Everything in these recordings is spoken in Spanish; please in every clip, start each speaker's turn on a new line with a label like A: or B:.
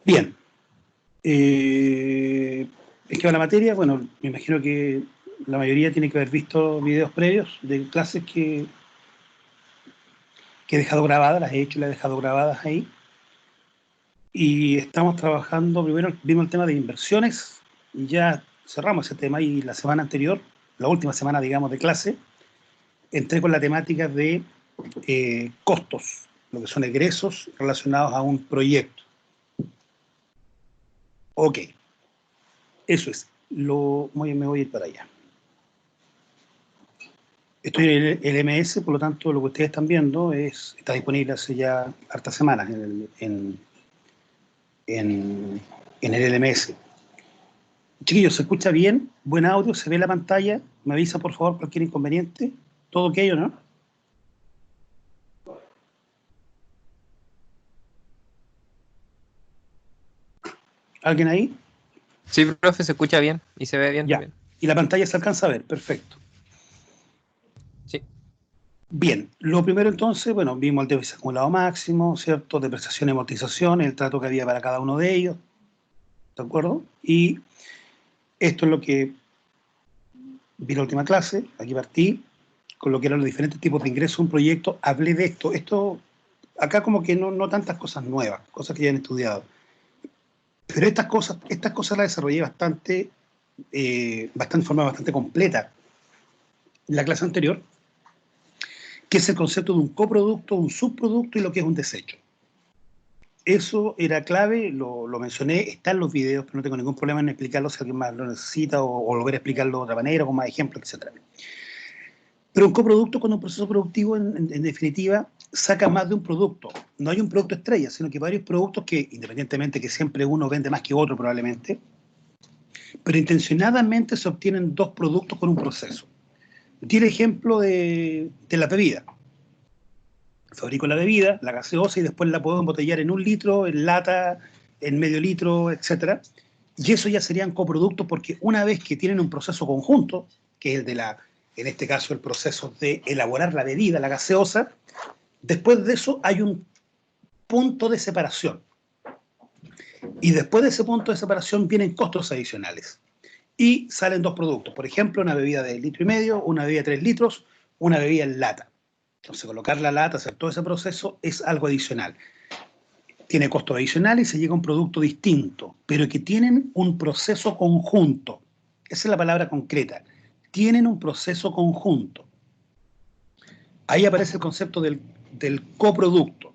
A: Bien. ¿En qué va la materia? Bueno, me imagino que la mayoría tiene que haber visto videos previos de clases que he dejado grabadas, las he hecho y las he dejado grabadas ahí. Y estamos trabajando, primero vimos el tema de inversiones, y ya cerramos ese tema, y la semana anterior, la última semana, digamos, de clase, entré con la temática de costos, lo que son egresos relacionados a un proyecto. Ok, eso es. Me voy a ir para allá. Estoy en el MS, por lo tanto, lo que ustedes están viendo está disponible hace ya hartas semanas en el LMS. Chiquillos, ¿se escucha bien? ¿Buen audio? ¿Se ve la pantalla? ¿Me avisa, por favor, cualquier inconveniente? ¿Todo ok o no? ¿Alguien ahí?
B: Sí, profe, se escucha bien y se ve bien
A: Ya.
B: también.
A: Y la pantalla se alcanza a ver, perfecto.
B: Sí.
A: Bien, lo primero entonces, bueno, vimos el déficit acumulado máximo, ¿cierto? Depreciación y amortización, el trato que había para cada uno de ellos, ¿de acuerdo? Y esto es lo que vi la última clase, aquí partí, con lo que eran los diferentes tipos de ingresos, un proyecto, hablé de esto, acá como que no tantas cosas nuevas, cosas que ya han estudiado, pero estas cosas las desarrollé bastante, bastante, de forma bastante completa en la clase anterior, que es el concepto de un coproducto, un subproducto y lo que es un desecho. Eso era clave, lo mencioné, está en los videos, pero no tengo ningún problema en explicarlo si alguien más lo necesita o volver a explicarlo de otra manera, con más ejemplos, etc. Pero un coproducto, cuando un proceso productivo, en definitiva, saca más de un producto. No hay un producto estrella, sino que varios productos que, independientemente que siempre uno vende más que otro probablemente, pero intencionadamente se obtienen dos productos con un proceso. Tiene el ejemplo de la bebida. Fabrico la bebida, la gaseosa, y después la puedo embotellar en 1 litro, en lata, en medio litro, etcétera. Y eso ya serían coproductos, porque una vez que tienen un proceso conjunto, que es en este caso el proceso de elaborar la bebida, la gaseosa, después de eso hay un punto de separación. Y después de ese punto de separación vienen costos adicionales. Y salen dos productos. Por ejemplo, una bebida de 1,5 litros, una bebida de 3 litros, una bebida en lata. Entonces, colocar la lata, hacer todo ese proceso es algo adicional. Tiene costo adicional y se llega a un producto distinto, pero que tienen un proceso conjunto. Esa es la palabra concreta. Tienen un proceso conjunto. Ahí aparece el concepto del coproducto.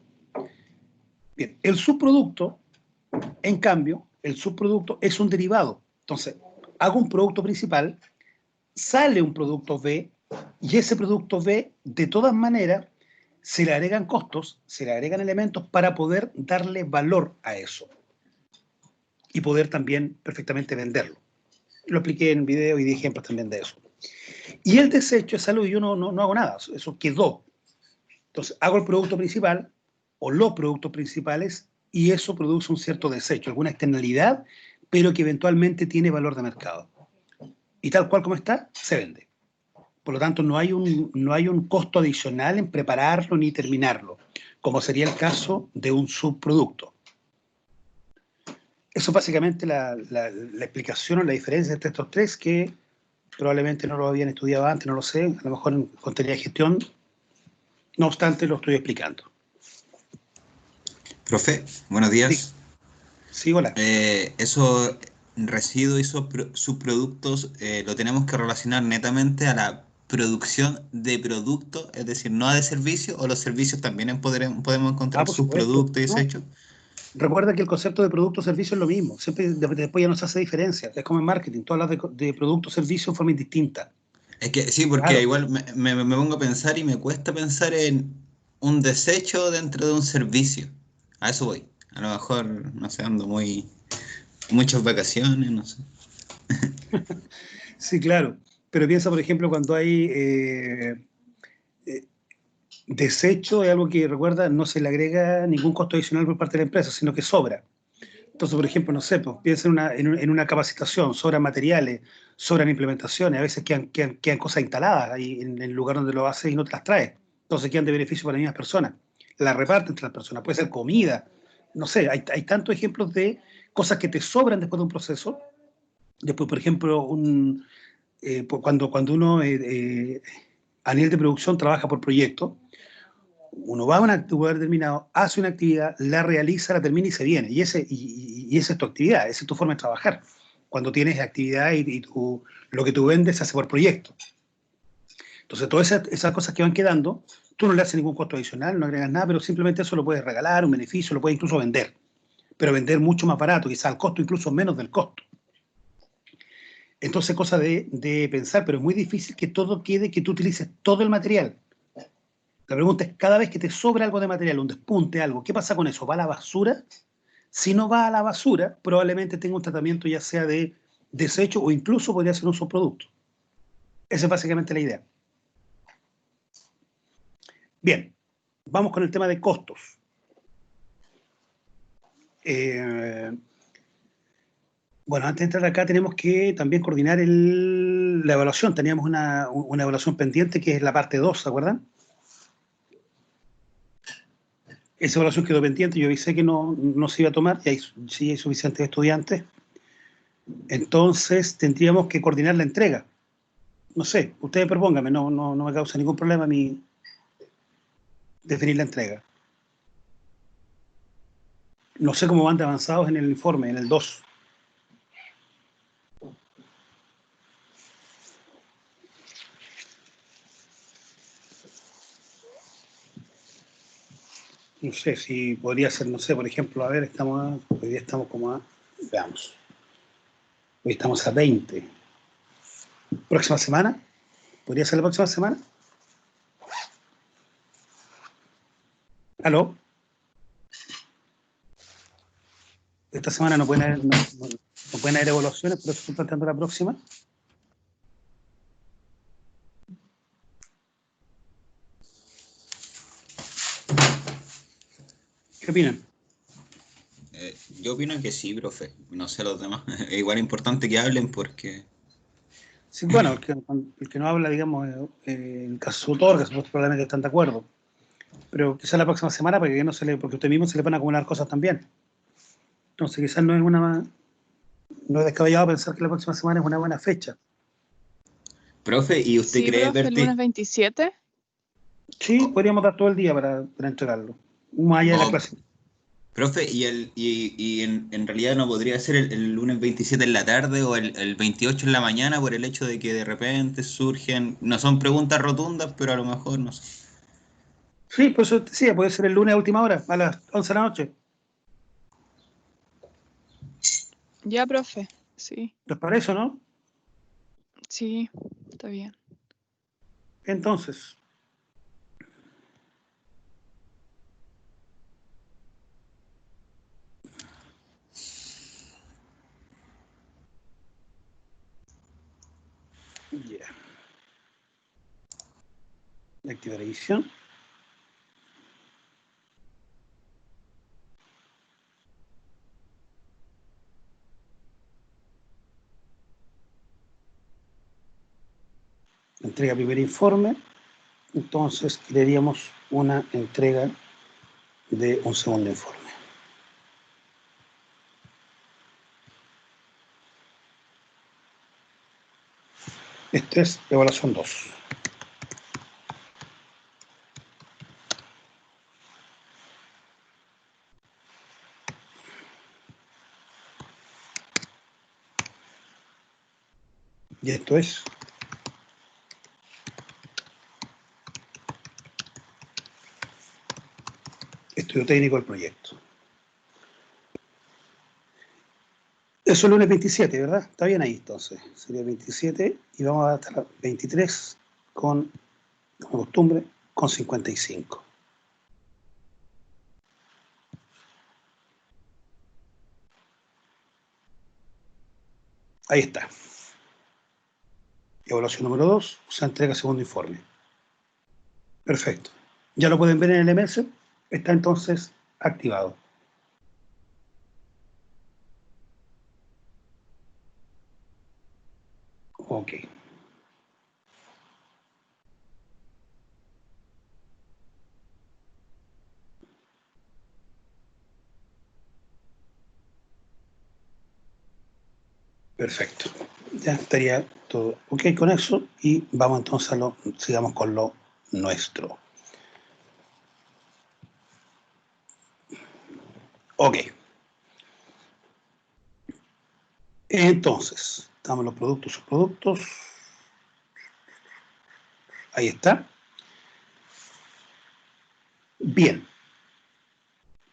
A: Bien, el subproducto, en cambio, el subproducto es un derivado. Entonces, hago un producto principal, sale un producto B, y ese producto B, de todas maneras, se le agregan costos, se le agregan elementos para poder darle valor a eso y poder también perfectamente venderlo. Lo expliqué en video y di ejemplos también de eso. Y el desecho es algo que yo no hago nada, eso quedó. Entonces, hago el producto principal o los productos principales, y eso produce un cierto desecho, alguna externalidad, pero que eventualmente tiene valor de mercado. Y tal cual como está, se vende. Por lo tanto, no hay un costo adicional en prepararlo ni terminarlo, como sería el caso de un subproducto. Eso es básicamente la explicación o la diferencia entre estos tres, que probablemente no lo habían estudiado antes, no lo sé, a lo mejor en contabilidad de gestión, no obstante lo estoy explicando.
C: Profe, buenos días.
A: Sí, hola.
C: Esos residuos y subproductos lo tenemos que relacionar netamente a la producción de productos, es decir, no de servicios, o los servicios también podemos encontrar
A: Por supuesto.
C: subproductos y
A: No,
C: desechos.
A: recuerda que el concepto de producto o servicio es lo mismo, siempre después ya no se hace diferencia, es como en marketing, todas las de producto o servicio en forma indistinta.
C: Es que sí, porque
A: Claro.
C: igual me pongo a pensar y me cuesta pensar en un desecho dentro de un servicio. A eso voy. A lo mejor, no sé, ando muchas vacaciones, no sé.
A: Sí, claro. Pero piensa, por ejemplo, cuando hay eh, desecho, es algo que, recuerda, no se le agrega ningún costo adicional por parte de la empresa, sino que sobra. Entonces, por ejemplo, no sé, pues, piensa en una capacitación, sobran materiales, sobran implementaciones, a veces quedan cosas instaladas ahí en el lugar donde lo haces y no te las traes. Entonces quedan de beneficio para las mismas personas. Las reparten entre las personas, puede ser comida, no sé, hay tantos ejemplos de cosas que te sobran después de un proceso. Después, por ejemplo, cuando uno a nivel de producción trabaja por proyecto, uno va a un lugar determinado, hace una actividad, la realiza, la termina y se viene. Y esa es tu actividad, esa es tu forma de trabajar. Cuando tienes actividad lo que tú vendes se hace por proyecto. Entonces, todas esas cosas que van quedando, tú no le haces ningún costo adicional, no agregas nada, pero simplemente eso lo puedes regalar, un beneficio, lo puedes incluso vender. Pero vender mucho más barato, quizás al costo incluso menos del costo. Entonces, cosa de pensar, pero es muy difícil que todo quede, que tú utilices todo el material. La pregunta es, cada vez que te sobra algo de material, un despunte, algo, ¿qué pasa con eso? ¿Va a la basura? Si no va a la basura, probablemente tenga un tratamiento ya sea de desecho o incluso podría ser un subproducto. Esa es básicamente la idea. Bien, vamos con el tema de costos. Bueno, antes de entrar acá tenemos que también coordinar la evaluación. Teníamos una evaluación pendiente que es la parte 2, ¿se acuerdan? Esa evaluación quedó pendiente, yo avisé que no se iba a tomar, y sí hay suficientes estudiantes. Entonces tendríamos que coordinar la entrega. No sé, ustedes propónganme, no me causa ningún problema a mí definir la entrega. No sé cómo van de avanzados en el informe, en el 2. No sé si podría ser, no sé, por ejemplo, a ver, hoy día estamos como veamos, hoy estamos a 20. ¿Próxima semana? ¿Podría ser la próxima semana? ¿Aló? Esta semana no pueden haber evaluaciones, pero estoy planteando la próxima. ¿Qué opinan?
C: Yo opino que sí, profe. No sé los demás. Es igual importante que hablen porque...
A: Sí, bueno, el que no habla, digamos, el caso su autor, que supuestamente probablemente están de acuerdo. Pero quizás la próxima semana, porque usted mismo se le van a acumular cosas también. Entonces quizás no es descabellado pensar que la próxima semana es una buena fecha.
C: Profe, ¿y usted
D: Sí,
C: cree,
D: profe, el lunes
C: Berti?
D: 27.
A: Sí, podríamos dar todo el día para entregarlo. Más allá de la
C: No,
A: clase.
C: profe, en realidad no podría ser el lunes 27 en la tarde o el 28 en la mañana por el hecho de que de repente surgen, no son preguntas rotundas, pero a lo mejor no sé.
A: Sí, pues eso sí, puede ser el lunes a última hora, a las 11 de la noche.
D: Ya, profe. Sí,
A: ¿Les parece, no?
D: sí, está bien.
A: Entonces, ya. Activar edición. Entrega primer informe. Entonces, queríamos una entrega de un segundo informe. Este es evaluación 2. Y esto es estudio técnico del proyecto. Eso es el lunes 27, ¿verdad? Está bien ahí, entonces. Sería 27 y vamos a estar 23 con, como costumbre, con 55. Ahí está. Evaluación número 2, se entrega segundo informe. Perfecto. Ya lo pueden ver en el MS. Está entonces activado. Ok. Perfecto. Ya estaría todo ok con eso y vamos entonces sigamos con lo nuestro. Ok. Entonces, estamos los productos, subproductos. Ahí está. Bien.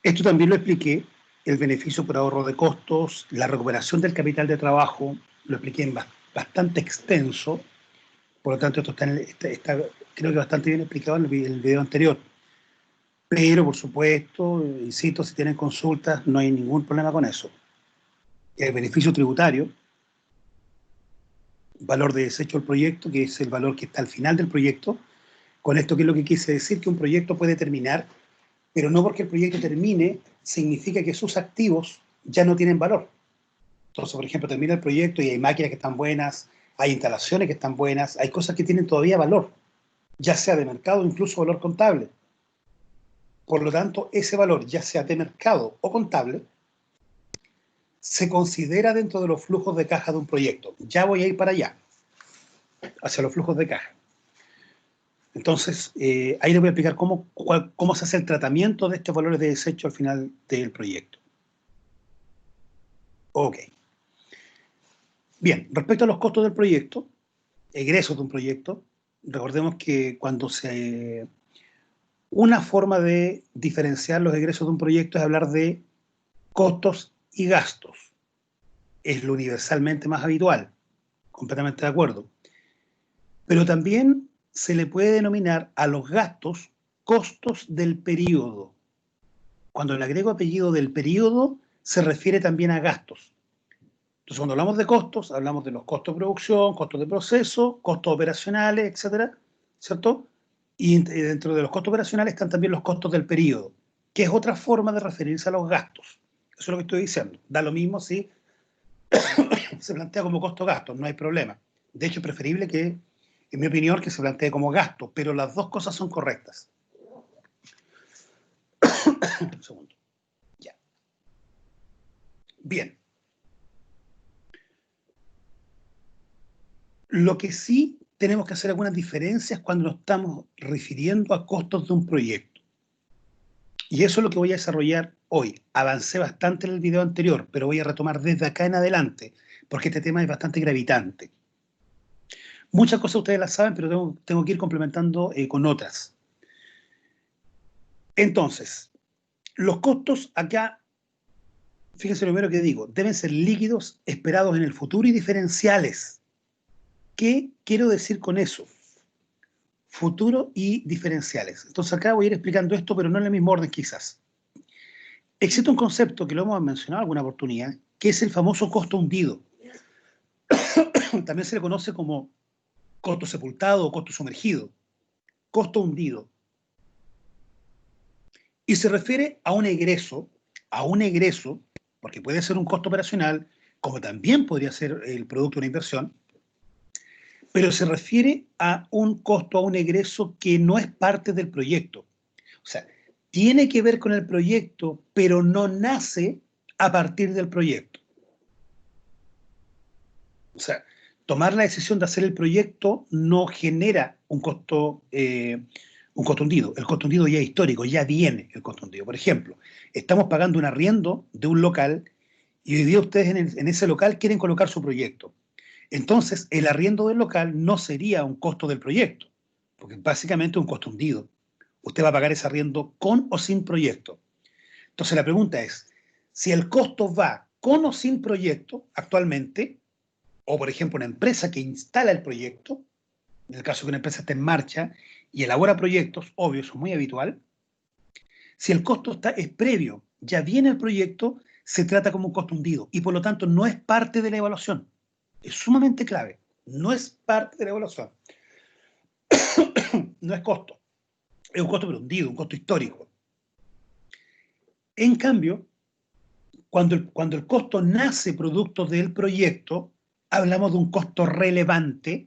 A: Esto también lo expliqué, el beneficio por ahorro de costos, la recuperación del capital de trabajo, lo expliqué en bastante extenso, por lo tanto esto está creo que bastante bien explicado en el video anterior. Pero, por supuesto, insisto, si tienen consultas, no hay ningún problema con eso. El beneficio tributario, valor de desecho del proyecto, que es el valor que está al final del proyecto. Con esto, ¿qué es lo que quise decir? Que un proyecto puede terminar, pero no porque el proyecto termine, significa que sus activos ya no tienen valor. Entonces, por ejemplo, termina el proyecto y hay máquinas que están buenas, hay instalaciones que están buenas, hay cosas que tienen todavía valor, ya sea de mercado o incluso valor contable. Por lo tanto, ese valor, ya sea de mercado o contable, se considera dentro de los flujos de caja de un proyecto. Ya voy a ir para allá, hacia los flujos de caja. Entonces, ahí les voy a explicar cómo se hace el tratamiento de estos valores de desecho al final del proyecto. Ok. Bien, respecto a los costos del proyecto, egresos de un proyecto, recordemos que una forma de diferenciar los egresos de un proyecto es hablar de costos y gastos. Es lo universalmente más habitual, completamente de acuerdo. Pero también se le puede denominar a los gastos costos del periodo. Cuando le agrego apellido del periodo, se refiere también a gastos. Entonces, cuando hablamos de costos, hablamos de los costos de producción, costos de proceso, costos operacionales, etcétera, ¿cierto? Y dentro de los costos operacionales están también los costos del periodo, que es otra forma de referirse a los gastos. Eso es lo que estoy diciendo. Da lo mismo si se plantea como costo-gastos, no hay problema. De hecho, es preferible que, en mi opinión, que se plantee como gasto, pero las dos cosas son correctas. Un segundo. Ya. Bien. Lo que sí tenemos que hacer algunas diferencias cuando nos estamos refiriendo a costos de un proyecto. Y eso es lo que voy a desarrollar hoy. Avancé bastante en el video anterior, pero voy a retomar desde acá en adelante, porque este tema es bastante gravitante. Muchas cosas ustedes las saben, pero tengo que ir complementando con otras. Entonces, los costos acá, fíjense lo primero que digo, deben ser líquidos, esperados en el futuro y diferenciales. ¿Qué quiero decir con eso? Futuro y diferenciales. Entonces acá voy a ir explicando esto, pero no en el mismo orden quizás. Existe un concepto que lo hemos mencionado en alguna oportunidad, que es el famoso costo hundido. También se le conoce como costo sepultado o costo sumergido. Costo hundido. Y se refiere a un egreso, porque puede ser un costo operacional, como también podría ser el producto de una inversión, pero se refiere a un costo, a un egreso que no es parte del proyecto. O sea, tiene que ver con el proyecto, pero no nace a partir del proyecto. O sea, tomar la decisión de hacer el proyecto no genera un costo hundido. El costo hundido ya es histórico, ya viene el costo hundido. Por ejemplo, estamos pagando un arriendo de un local y hoy día ustedes en ese local quieren colocar su proyecto. Entonces, el arriendo del local no sería un costo del proyecto, porque básicamente es un costo hundido. Usted va a pagar ese arriendo con o sin proyecto. Entonces, la pregunta es, si el costo va con o sin proyecto actualmente, o por ejemplo una empresa que instala el proyecto, en el caso que una empresa esté en marcha y elabora proyectos, obvio, eso es muy habitual, si el costo es previo, ya viene el proyecto, se trata como un costo hundido y por lo tanto no es parte de la evaluación. Es sumamente clave, no es parte de la evaluación. No es costo, es un costo pero hundido, un costo histórico. En cambio, cuando el costo nace producto del proyecto, hablamos de un costo relevante,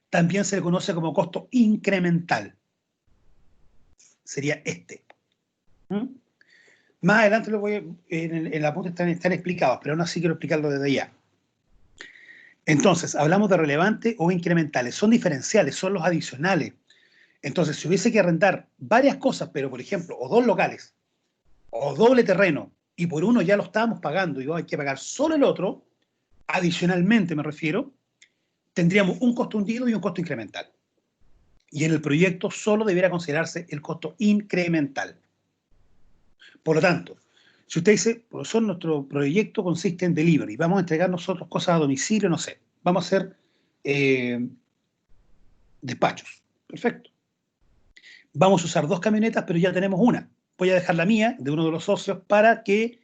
A: también se le conoce como costo incremental. Sería este. ¿Mm? Más adelante en el apunte están explicados, pero aún así quiero explicarlo desde ya. Entonces, hablamos de relevantes o incrementales. Son diferenciales, son los adicionales. Entonces, si hubiese que arrendar varias cosas, pero por ejemplo, o dos locales, o doble terreno, y por uno ya lo estábamos pagando y hay que pagar solo el otro, adicionalmente me refiero, tendríamos un costo hundido y un costo incremental. Y en el proyecto solo debiera considerarse el costo incremental. Por lo tanto, si usted dice, profesor, nuestro proyecto consiste en delivery, vamos a entregar nosotros cosas a domicilio, no sé, vamos a hacer despachos. Perfecto. Vamos a usar 2 camionetas, pero ya tenemos una. Voy a dejar la mía, de uno de los socios, para que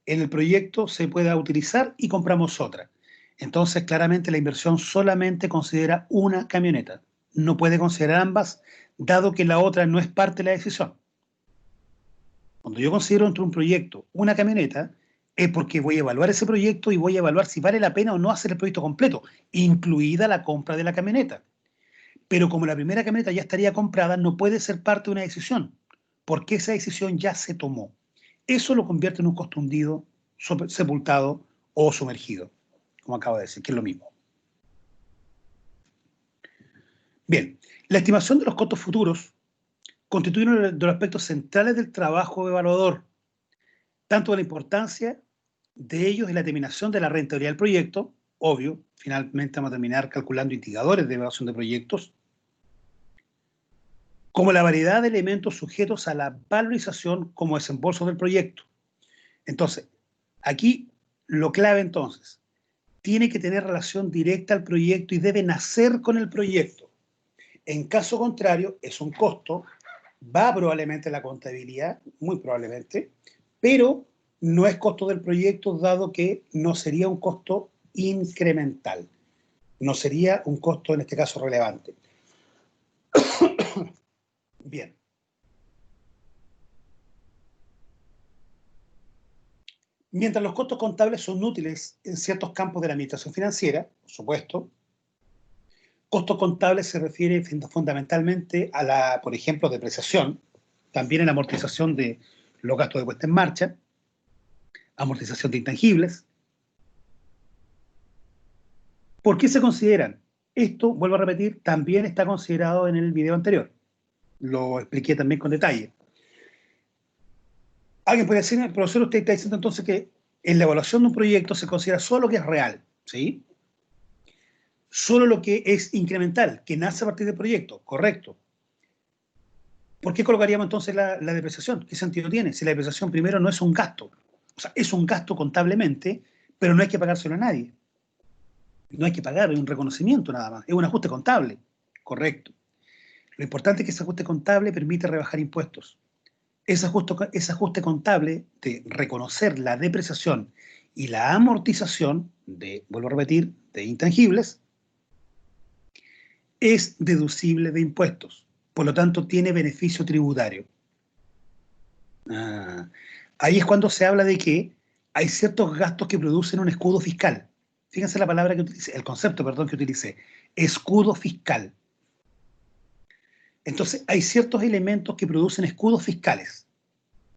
A: en el proyecto se pueda utilizar y compramos otra. Entonces, claramente la inversión solamente considera una camioneta. No puede considerar ambas, dado que la otra no es parte de la decisión. Cuando yo considero dentro de un proyecto una camioneta, es porque voy a evaluar ese proyecto y voy a evaluar si vale la pena o no hacer el proyecto completo, incluida la compra de la camioneta. Pero como la primera camioneta ya estaría comprada, no puede ser parte de una decisión, porque esa decisión ya se tomó. Eso lo convierte en un costo hundido, sepultado o sumergido, como acabo de decir, que es lo mismo. Bien, la estimación de los costos futuros constituye uno de los aspectos centrales del trabajo evaluador, tanto de la importancia de ellos en la determinación de la rentabilidad del proyecto, obvio, finalmente vamos a terminar calculando indicadores de evaluación de proyectos, como la variedad de elementos sujetos a la valorización como desembolso del proyecto. Entonces, aquí lo clave entonces, tiene que tener relación directa al proyecto y debe nacer con el proyecto. En caso contrario, es un costo, va probablemente a la contabilidad, muy probablemente, pero no es costo del proyecto, dado que no sería un costo incremental, no sería un costo en este caso relevante. Bien. Mientras los costos contables son útiles en ciertos campos de la administración financiera, por supuesto, costos contables se refiere fundamentalmente a la, por ejemplo, depreciación, también en la amortización de los gastos de puesta en marcha, amortización de intangibles. ¿Por qué se consideran? Esto, vuelvo a repetir, también está considerado en el video anterior. Lo expliqué también con detalle. Alguien puede decir, profesor, usted está diciendo entonces que en la evaluación de un proyecto se considera solo lo que es real, ¿sí? Solo lo que es incremental, que nace a partir del proyecto, correcto. ¿Por qué colocaríamos entonces la depreciación? ¿Qué sentido tiene? Si la depreciación primero no es un gasto, o sea, es un gasto contablemente, pero no hay que pagárselo a nadie. No hay que pagar, es un reconocimiento nada más, es un ajuste contable, correcto. Lo importante es que ese ajuste contable permite rebajar impuestos. Ese ajuste contable de reconocer la depreciación y la amortización de, vuelvo a repetir, de intangibles, es deducible de impuestos. Por lo tanto, tiene beneficio tributario. Ahí es cuando se habla de que hay ciertos gastos que producen un escudo fiscal. Fíjense la palabra que utilicé, el concepto, perdón, que utilicé. Escudo fiscal. Entonces, hay ciertos elementos que producen escudos fiscales.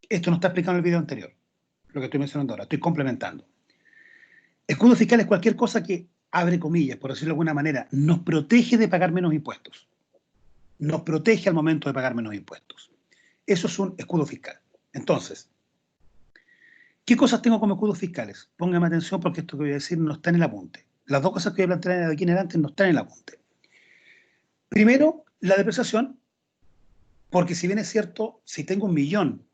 A: Esto no está explicado en el video anterior, lo que estoy mencionando ahora, estoy complementando. Escudo fiscal es cualquier cosa que, abre comillas, por decirlo de alguna manera, nos protege de pagar menos impuestos. Nos protege al momento de pagar menos impuestos. Eso es un escudo fiscal. Entonces, ¿qué cosas tengo como escudos fiscales? Póngame atención porque esto que voy a decir no está en el apunte. Las dos cosas que voy a plantear de aquí en adelante no están en el apunte. Primero, la depreciación, porque si bien es cierto, si tengo 1 millón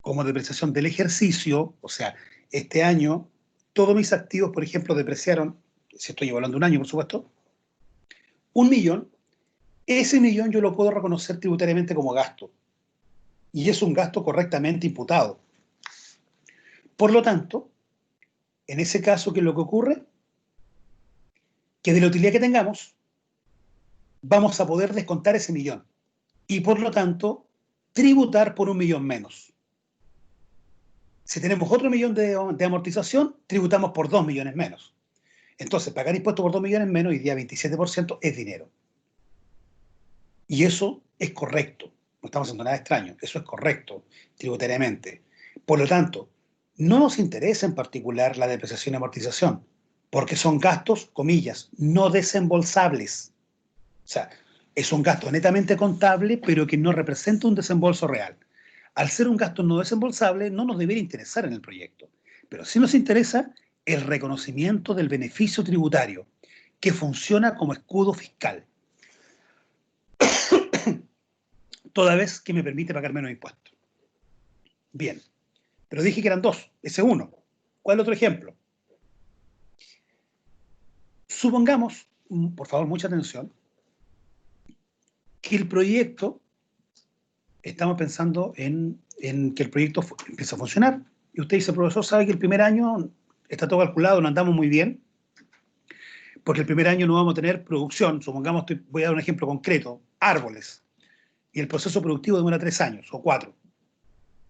A: como depreciación del ejercicio, o sea, este año, todos mis activos, por ejemplo, depreciaron, si estoy evaluando un año, por supuesto, 1 millón, ese millón yo lo puedo reconocer tributariamente como gasto. Y es un gasto correctamente imputado. Por lo tanto, en ese caso, ¿qué es lo que ocurre? Que de la utilidad que tengamos, vamos a poder descontar ese millón. Y por lo tanto, tributar por 1 millón menos. Si tenemos otro millón de amortización, tributamos por 2 millones menos. Entonces, pagar impuestos por 2 millones menos, hoy día 27%, es dinero. Y eso es correcto. No estamos haciendo nada extraño. Eso es correcto tributariamente. Por lo tanto, no nos interesa en particular la depreciación y amortización. porque son gastos, comillas, no desembolsables. O sea, es un gasto netamente contable, pero que no representa un desembolso real. Al ser un gasto no desembolsable, no nos debería interesar en el proyecto. Pero sí nos interesa el reconocimiento del beneficio tributario, que funciona como escudo fiscal, toda vez que me permite pagar menos impuestos. Bien, pero dije que eran dos, ese uno. ¿Cuál es el otro ejemplo? Supongamos, por favor, mucha atención, que el proyecto, estamos pensando en que el proyecto empiece a funcionar. Y usted dice, profesor, sabe que el primer año está todo calculado, no andamos muy bien, porque el primer año no vamos a tener producción. Supongamos, voy a dar un ejemplo concreto, árboles. Y el proceso productivo demora 3 años o 4.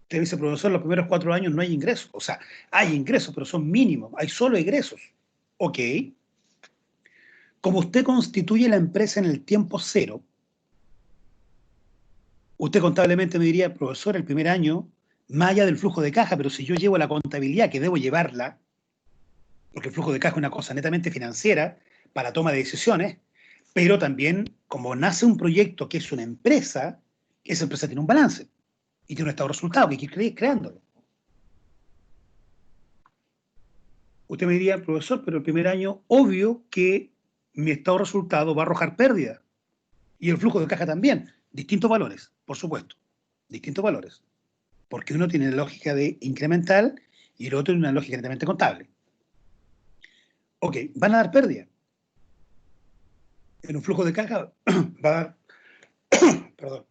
A: Usted dice, profesor, los primeros 4 años no hay ingresos. O sea, hay ingresos, pero son mínimos. Hay solo egresos. Ok. Como usted constituye la empresa en el tiempo cero, usted contablemente me diría, profesor, el primer año, más allá del flujo de caja, pero si yo llevo la contabilidad que debo llevarla, porque el flujo de caja es una cosa netamente financiera para toma de decisiones, pero también como nace un proyecto que es una empresa, esa empresa tiene un balance y tiene un estado de resultado que hay que ir creándolo. Usted me diría, profesor, pero el primer año, obvio que mi estado de resultado va a arrojar pérdida y el flujo de caja también. Distintos valores, por supuesto, distintos valores. Porque uno tiene la lógica de incremental y el otro tiene una lógica netamente contable. Ok, van a dar pérdida. En un flujo de caja va a dar, perdón,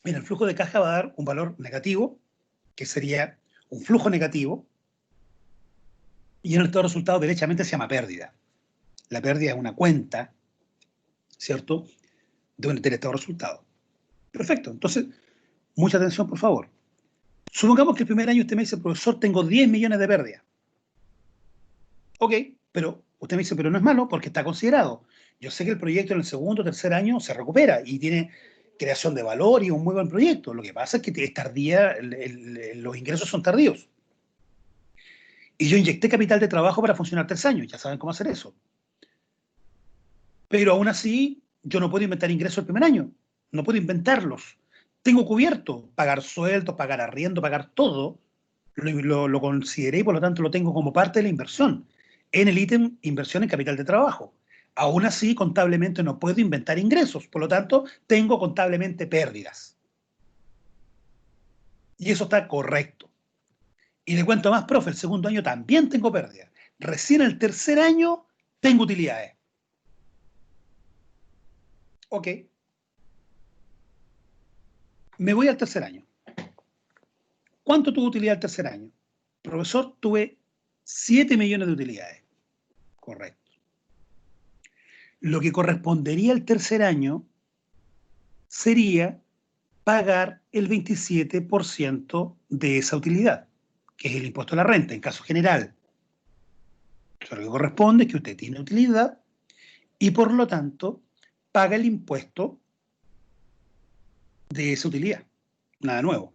A: en el flujo de caja va a dar un valor negativo, que sería un flujo negativo, y en el estado de resultado derechamente se llama pérdida. La pérdida es una cuenta, ¿cierto?, del estado de resultado. Perfecto, entonces, mucha atención, por favor. Supongamos que el primer año usted me dice, profesor, tengo 10 millones de pérdida. Ok, pero usted me dice, pero no es malo porque está considerado. Yo sé que el proyecto en el segundo o tercer año se recupera y tiene creación de valor y un muy buen proyecto. Lo que pasa es que es tardía, los ingresos son tardíos. Y yo inyecté capital de trabajo para funcionar 3 años, ya saben cómo hacer eso. Pero aún así, yo no puedo inventar ingresos el primer año, no puedo inventarlos. Tengo cubierto pagar sueldos, pagar arriendo, pagar todo. Lo consideré y por lo tanto lo tengo como parte de la inversión en el ítem inversión en capital de trabajo. Aún así, contablemente no puedo inventar ingresos, por lo tanto, tengo contablemente pérdidas. Y eso está correcto. Y le cuento más, profe, el segundo año también tengo pérdidas. Recién el tercer año tengo utilidades. Ok. Me voy al tercer año. ¿Cuánto tuvo utilidad el tercer año? Profesor, tuve 7 millones de utilidades. Correcto. Lo que correspondería al tercer año sería pagar el 27% de esa utilidad, que es el impuesto a la renta, en caso general. Lo que corresponde es que usted tiene utilidad y por lo tanto paga el impuesto de esa utilidad. Nada nuevo.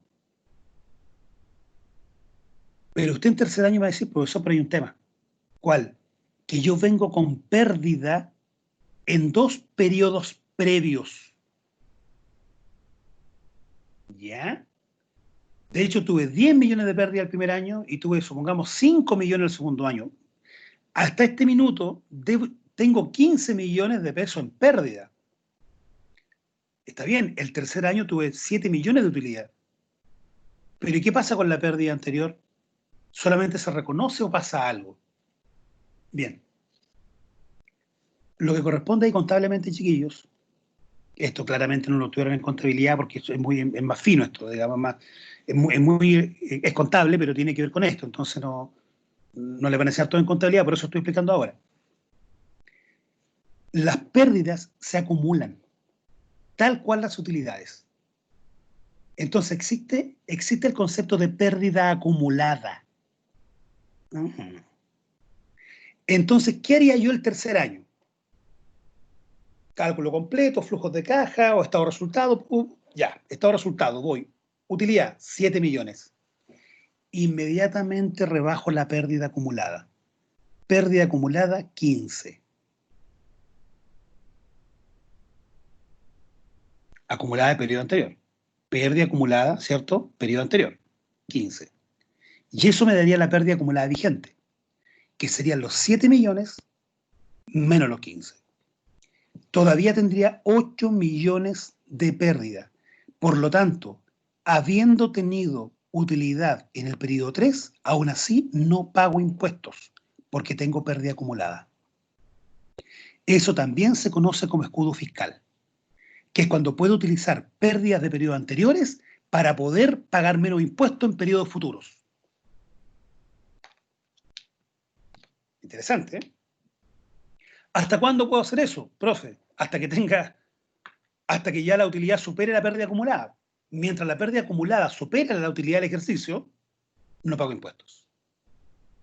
A: Pero usted en tercer año me va a decir, profesor, pero hay un tema. ¿Cuál? Que yo vengo con pérdida en 2 periodos previos. ¿Ya? De hecho, tuve 10 millones de pérdida el primer año y tuve, supongamos, 5 millones el segundo año. Hasta este minuto tengo 15 millones de pesos en pérdida. Está bien, el tercer año tuve 7 millones de utilidad. Pero ¿y qué pasa con la pérdida anterior? ¿Solamente se reconoce o pasa algo? Bien. Lo que corresponde ahí contablemente, chiquillos, esto claramente no lo tuvieron en contabilidad porque es más fino esto, digamos, es contable, pero tiene que ver con esto, entonces no le van a hacer todo en contabilidad, por eso estoy explicando ahora. Las pérdidas se acumulan, tal cual las utilidades. Entonces existe el concepto de pérdida acumulada. Entonces, ¿qué haría yo el tercer año? Cálculo completo, flujos de caja o estado de resultado. Ya, estado de resultado, voy. Utilidad, 7 millones. Inmediatamente rebajo la pérdida acumulada. pérdida acumulada 15. Acumulada de periodo anterior. Pérdida acumulada, ¿cierto? Periodo anterior, 15. Y eso me daría la pérdida acumulada vigente, que serían los 7 millones menos los 15. Todavía tendría 8 millones de pérdida. Por lo tanto, habiendo tenido utilidad en el periodo 3, aún así no pago impuestos, porque tengo pérdida acumulada. Eso también se conoce como escudo fiscal, que es cuando puedo utilizar pérdidas de periodos anteriores para poder pagar menos impuestos en periodos futuros. Interesante, ¿eh? ¿Hasta cuándo puedo hacer eso, profe? Hasta que ya la utilidad supere la pérdida acumulada. Mientras la pérdida acumulada supera la utilidad del ejercicio, no pago impuestos.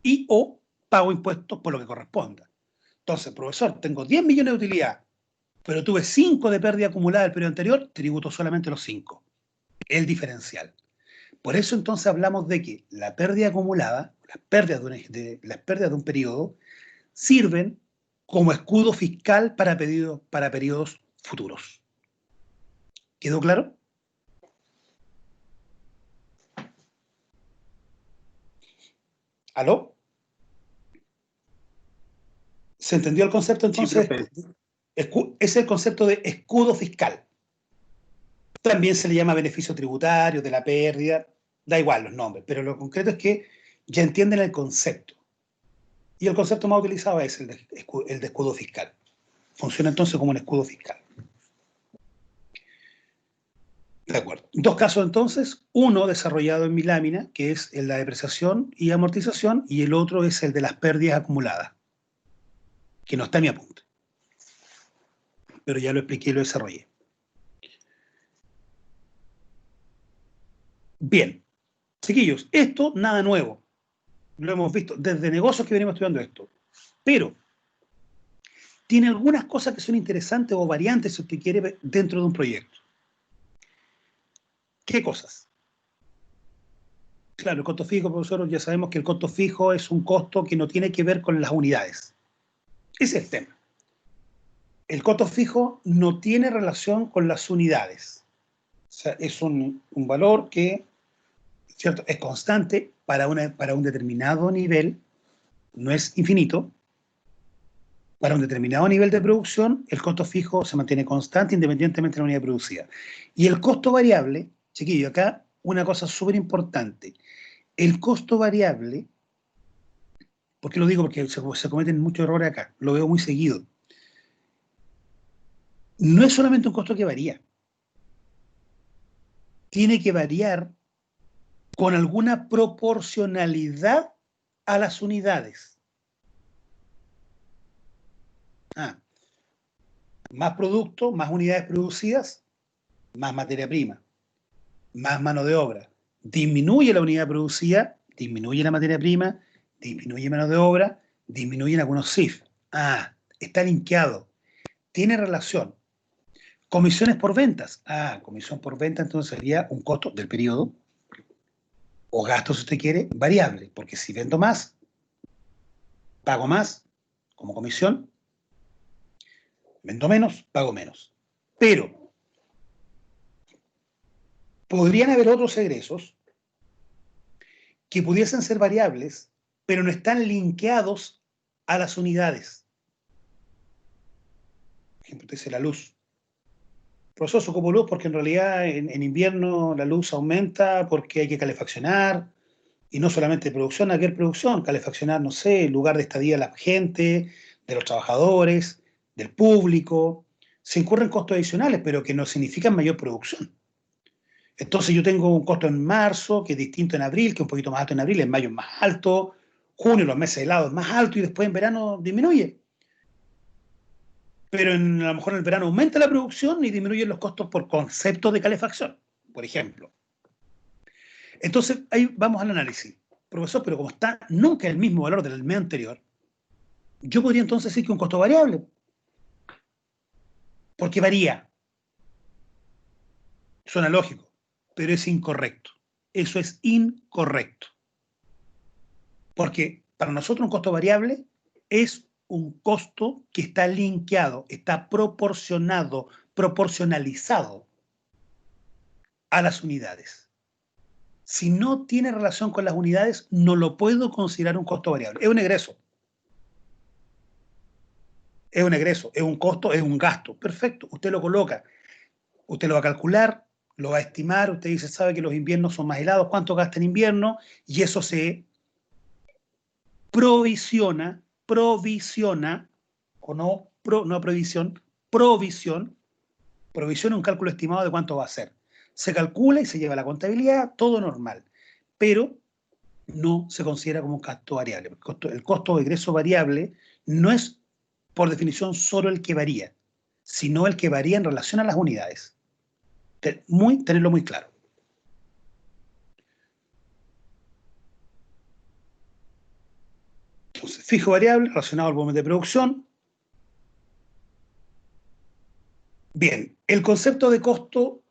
A: Y o pago impuestos por lo que corresponda. Entonces, profesor, tengo 10 millones de utilidad, pero tuve 5 de pérdida acumulada del periodo anterior, tributo solamente los 5. El diferencial. Por eso entonces hablamos de que la pérdida acumulada, las pérdidas de un periodo, sirven como escudo fiscal para periodos futuros. ¿Quedó claro? ¿Aló? ¿Se entendió el concepto entonces?
B: Sí,
A: Es el concepto de escudo fiscal. También se le llama beneficio tributario de la pérdida, da igual los nombres, pero lo concreto es que ya entienden el concepto. Y el concepto más utilizado es el de escudo fiscal. Funciona entonces como un escudo fiscal. De acuerdo. Dos casos entonces, uno desarrollado en mi lámina, que es el de la depreciación y amortización, y el otro es el de las pérdidas acumuladas, que no está en mi apunte. Pero ya lo expliqué y lo desarrollé. Bien. Chiquillos, esto nada nuevo. Lo hemos visto desde negocios que venimos estudiando esto. Pero tiene algunas cosas que son interesantes o variantes, si usted quiere, dentro de un proyecto. ¿Qué cosas? Claro, el costo fijo, profesor, ya sabemos que el costo fijo es un costo que no tiene que ver con las unidades. Ese es el tema. El costo fijo no tiene relación con las unidades. O sea, es un valor que, ¿cierto?, es constante para un determinado nivel, no es infinito. Para un determinado nivel de producción, el costo fijo se mantiene constante independientemente de la unidad producida. Y el costo variable, chiquillo, acá una cosa súper importante. El costo variable, ¿por qué lo digo? Porque se cometen muchos errores acá, lo veo muy seguido. No es solamente un costo que varía. Tiene que variar con alguna proporcionalidad a las unidades. Más producto, más unidades producidas, más materia prima, más mano de obra. Disminuye la unidad producida, disminuye la materia prima, disminuye mano de obra, disminuyen algunos CIF. Está linkeado. Tiene relación. Comisiones por ventas. Comisión por venta entonces sería un costo del periodo o gasto, si usted quiere, variable, porque si vendo más, pago más como comisión, vendo menos, pago menos. Pero podrían haber otros egresos que pudiesen ser variables, pero no están linkeados a las unidades. Por ejemplo, usted dice la luz. Profesor, se ocupa luz porque en realidad en invierno la luz aumenta porque hay que calefaccionar, y no solamente producción, hay que producción, calefaccionar, no sé, el lugar de estadía de la gente, de los trabajadores, del público. Se incurren costos adicionales, pero que no significan mayor producción. Entonces yo tengo un costo en marzo, que es distinto en abril, que es un poquito más alto en abril, en mayo es más alto, junio, los meses helados, es más alto, y después en verano disminuye. Pero a lo mejor en el verano aumenta la producción y disminuyen los costos por concepto de calefacción, por ejemplo. Entonces, ahí vamos al análisis. Profesor, pero como está nunca el mismo valor del mes anterior, yo podría entonces decir que un costo variable, porque varía. Suena lógico, pero es incorrecto. Eso es incorrecto. Porque para nosotros un costo variable es un costo que está linkeado, está proporcionalizado a las unidades. Si no tiene relación con las unidades, no lo puedo considerar un costo variable. Es un egreso. Es un egreso, es un costo, es un gasto. Perfecto, usted lo coloca. Usted lo va a calcular, lo va a estimar. Usted dice, sabe que los inviernos son más helados, ¿cuánto gasta en invierno? Y eso se provisiona, o no, no provisión, provisión es un cálculo estimado de cuánto va a ser. Se calcula y se lleva a la contabilidad, todo normal, pero no se considera como un gasto variable. El costo de egreso variable no es, por definición, solo el que varía, sino el que varía en relación a las unidades. Tenerlo muy claro. Entonces, fijo variable relacionado al volumen de producción. Bien, el concepto de costo,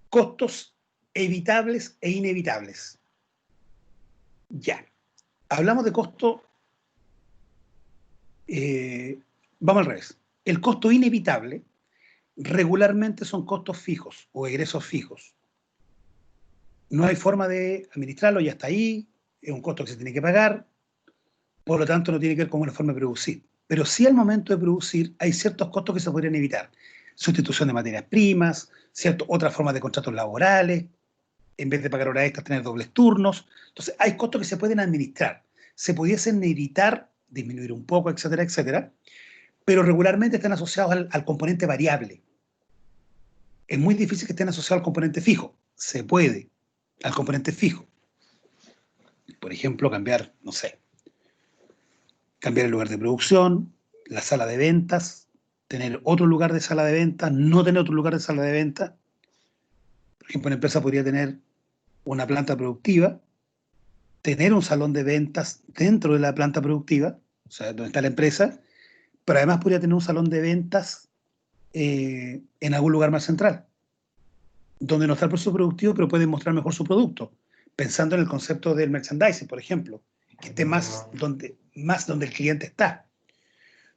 A: costos evitables e inevitables. Ya, hablamos de costo, vamos al revés. El costo inevitable regularmente son costos fijos o egresos fijos. No hay forma de administrarlo, ya está ahí, es un costo que se tiene que pagar, por lo tanto no tiene que ver con una forma de producir. Pero sí al momento de producir hay ciertos costos que se podrían evitar. Sustitución de materias primas, otras formas de contratos laborales, en vez de pagar horas extras tener dobles turnos. Entonces hay costos que se pueden administrar. Se pudiesen evitar, disminuir un poco, etcétera, etcétera, pero regularmente están asociados al componente variable. Es muy difícil que estén asociados al componente fijo. Se puede, al componente fijo. Por ejemplo, cambiar, no sé, cambiar el lugar de producción, la sala de ventas, tener otro lugar de sala de ventas, no tener otro lugar de sala de ventas. Por ejemplo, una empresa podría tener una planta productiva, tener un salón de ventas dentro de la planta productiva, o sea, donde está la empresa, pero además podría tener un salón de ventas en algún lugar más central, donde no está el proceso productivo, pero puede mostrar mejor su producto, pensando en el concepto del merchandising, por ejemplo, que esté más donde el cliente está.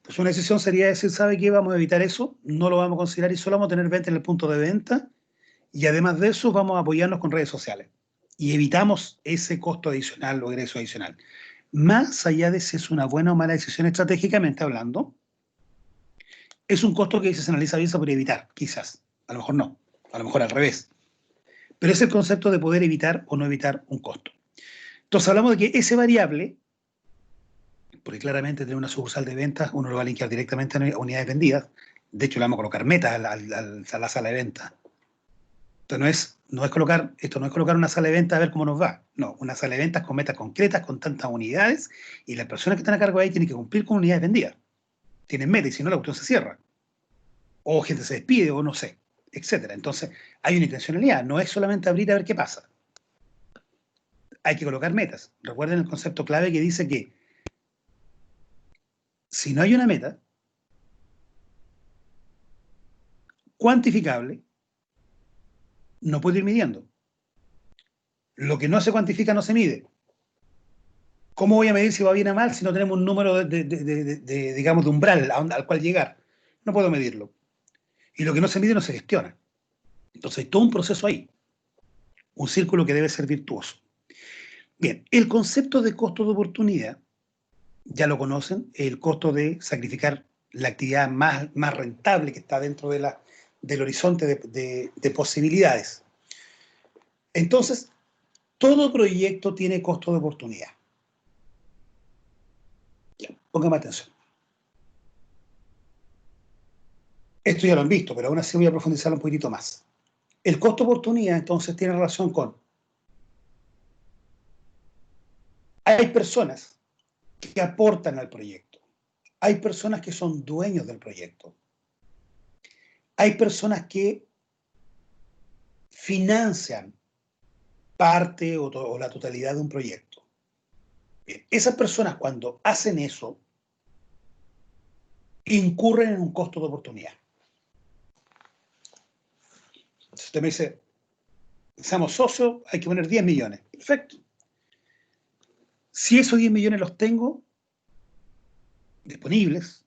A: Pues una decisión sería decir, ¿sabe qué? Vamos a evitar eso, no lo vamos a considerar y solo vamos a tener venta en el punto de venta, y además de eso vamos a apoyarnos con redes sociales. Y evitamos ese costo adicional o egreso adicional. Más allá de si es una buena o mala decisión estratégicamente hablando, es un costo que si se analiza bien se podría evitar, quizás. A lo mejor no, a lo mejor al revés. Pero es el concepto de poder evitar o no evitar un costo. Entonces hablamos de que ese variable, porque claramente tener una sucursal de ventas, uno lo va a linkear directamente a unidades vendidas. De hecho, le vamos a colocar metas a la sala de ventas. Entonces no es colocar una sala de ventas a ver cómo nos va. No, una sala de ventas con metas concretas, con tantas unidades, y las personas que están a cargo de ahí tienen que cumplir con unidades vendidas. Tienen metas y si no la cuestión se cierra. O gente se despide, o no sé, etcétera. Entonces, hay una intencionalidad, no es solamente abrir a ver qué pasa. Hay que colocar metas. Recuerden el concepto clave que dice que si no hay una meta cuantificable, no puede ir midiendo. Lo que no se cuantifica no se mide. ¿Cómo voy a medir si va bien o mal si no tenemos un número digamos, de umbral al cual llegar? No puedo medirlo. Y lo que no se mide no se gestiona. Entonces hay todo un proceso ahí. Un círculo que debe ser virtuoso. Bien, el concepto de costo de oportunidad, ya lo conocen, el costo de sacrificar la actividad más rentable que está dentro del horizonte de posibilidades. Entonces, todo proyecto tiene costo de oportunidad. Ya, póngame atención. Esto ya lo han visto, pero aún así voy a profundizarlo un poquitito más. El costo de oportunidad, entonces, tiene relación con... Hay personas que aportan al proyecto. Hay personas que son dueños del proyecto. Hay personas que financian parte o la totalidad de un proyecto. Bien, esas personas cuando hacen eso, incurren en un costo de oportunidad. Si usted me dice, seamos socios, hay que poner 10 millones. Perfecto. Si esos 10 millones los tengo, disponibles,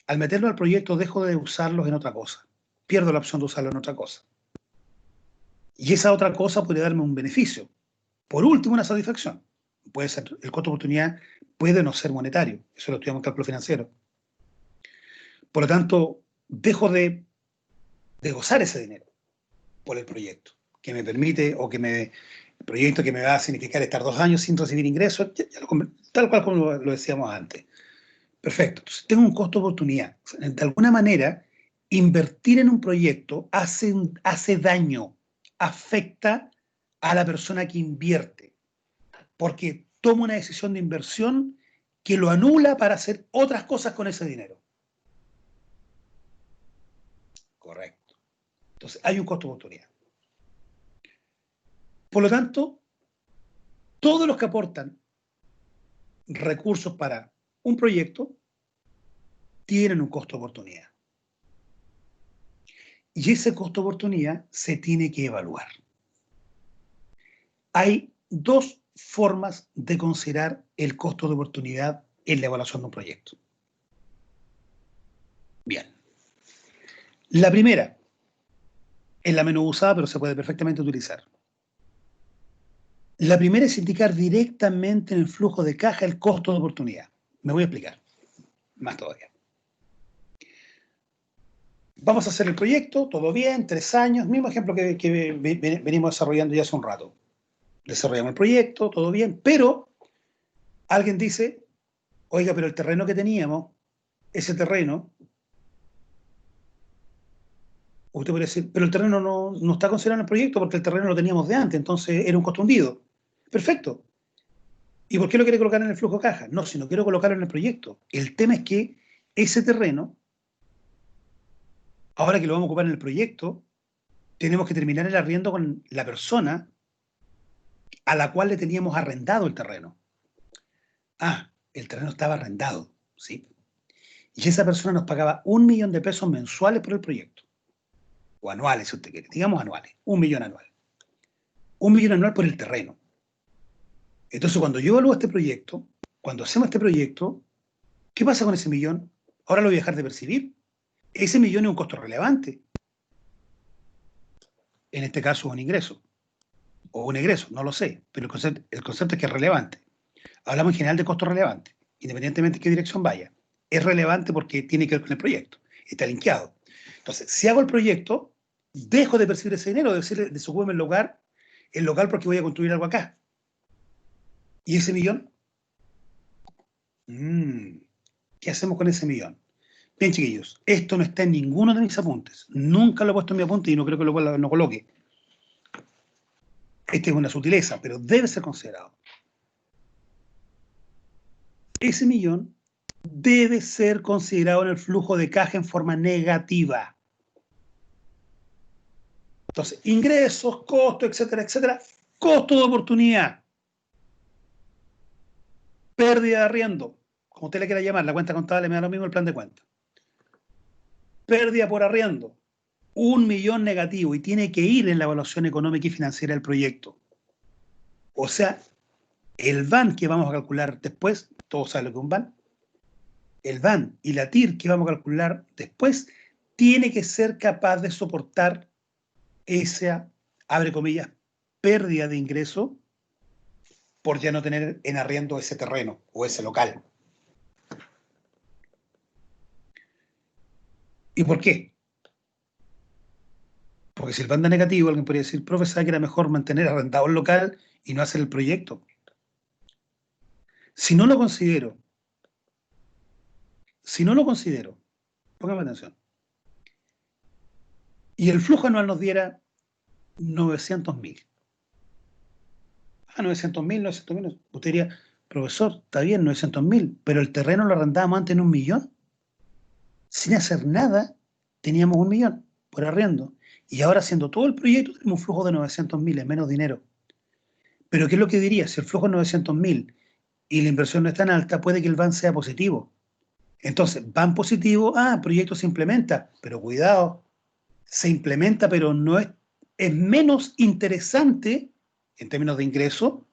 A: al meterlo al proyecto dejo de usarlos en otra cosa. Pierdo la opción de usarlo en otra cosa. Y esa otra cosa puede darme un beneficio. Por último, una satisfacción. Puede ser, el costo de oportunidad puede no ser monetario. Eso lo estudiamos en cálculo financiero. Por lo tanto, dejo de gozar ese dinero por el proyecto, que me permite, el proyecto que me va a significar estar 2 años sin recibir ingresos, tal cual como lo decíamos antes. Perfecto. Entonces, tengo un costo de oportunidad. De alguna manera, invertir en un proyecto hace daño, afecta a la persona que invierte, porque toma una decisión de inversión que lo anula para hacer otras cosas con ese dinero. Correcto. Entonces, hay un costo de oportunidad. Por lo tanto, todos los que aportan recursos para un proyecto tienen un costo de oportunidad. Y ese costo de oportunidad se tiene que evaluar. Hay 2 formas de considerar el costo de oportunidad en la evaluación de un proyecto. Bien. La primera es la menos usada, pero se puede perfectamente utilizar. La primera es indicar directamente en el flujo de caja el costo de oportunidad. Me voy a explicar más todavía. Vamos a hacer el proyecto, todo bien, 3 años, mismo ejemplo que venimos desarrollando ya hace un rato. Desarrollamos el proyecto, todo bien, pero alguien dice, oiga, pero el terreno que teníamos, ese terreno, usted puede decir, pero el terreno no está considerado en el proyecto porque el terreno lo teníamos de antes, entonces era un costo hundido. Perfecto. ¿Y por qué lo quiere colocar en el flujo de caja? No, si no quiero colocarlo en el proyecto. El tema es que ese terreno, ahora que lo vamos a ocupar en el proyecto, tenemos que terminar el arriendo con la persona a la cual le teníamos arrendado el terreno. Ah, el terreno estaba arrendado, ¿sí? Y esa persona nos pagaba 1 millón de pesos mensuales por el proyecto. O anuales, si usted quiere. Digamos anuales. 1 millón anual. 1 millón anual por el terreno. Entonces, cuando yo evalúo este proyecto, cuando hacemos este proyecto, ¿qué pasa con ese millón? Ahora lo voy a dejar de percibir. Ese millón es un costo relevante. En este caso, un ingreso. O un egreso, no lo sé. Pero el concepto es que es relevante. Hablamos en general de costo relevante, independientemente de qué dirección vaya. Es relevante porque tiene que ver con el proyecto. Está linkeado. Entonces, si hago el proyecto, dejo de percibir ese dinero, desocúpeme el local porque voy a construir algo acá. ¿Y ese millón? ¿Qué hacemos con ese millón? Bien, chiquillos, esto no está en ninguno de mis apuntes. Nunca lo he puesto en mi apunte y no creo que lo coloque. Esta es una sutileza, pero debe ser considerado. Ese millón debe ser considerado en el flujo de caja en forma negativa. Entonces, ingresos, costos, etcétera, etcétera. Costo de oportunidad. Pérdida de arriendo. Como usted le quiera llamar, la cuenta contable me da lo mismo el plan de cuenta. Pérdida por arriendo. 1 millón negativo y tiene que ir en la evaluación económica y financiera del proyecto. O sea, el VAN que vamos a calcular después, todos saben lo que es un VAN, el VAN y la TIR que vamos a calcular después, tiene que ser capaz de soportar esa, abre comillas, pérdida de ingreso por ya no tener en arriendo ese terreno o ese local. ¿Y por qué? Porque si el VAN da negativo, alguien podría decir, profe, ¿sabe que era mejor mantener arrendado el local y no hacer el proyecto? Si no lo considero, póngame atención, y el flujo anual nos diera 900.000. 900.000. Usted diría, profesor, está bien, 900.000, pero el terreno lo arrendábamos antes en 1 millón. Sin hacer nada, teníamos 1 millón por arriendo. Y ahora, haciendo todo el proyecto, tenemos un flujo de 900.000, es menos dinero. Pero ¿qué es lo que diría? Si el flujo es 900.000 y la inversión no es tan alta, puede que el VAN sea positivo. Entonces, VAN positivo, el proyecto se implementa, pero cuidado, se implementa, pero no es menos interesante en términos de ingreso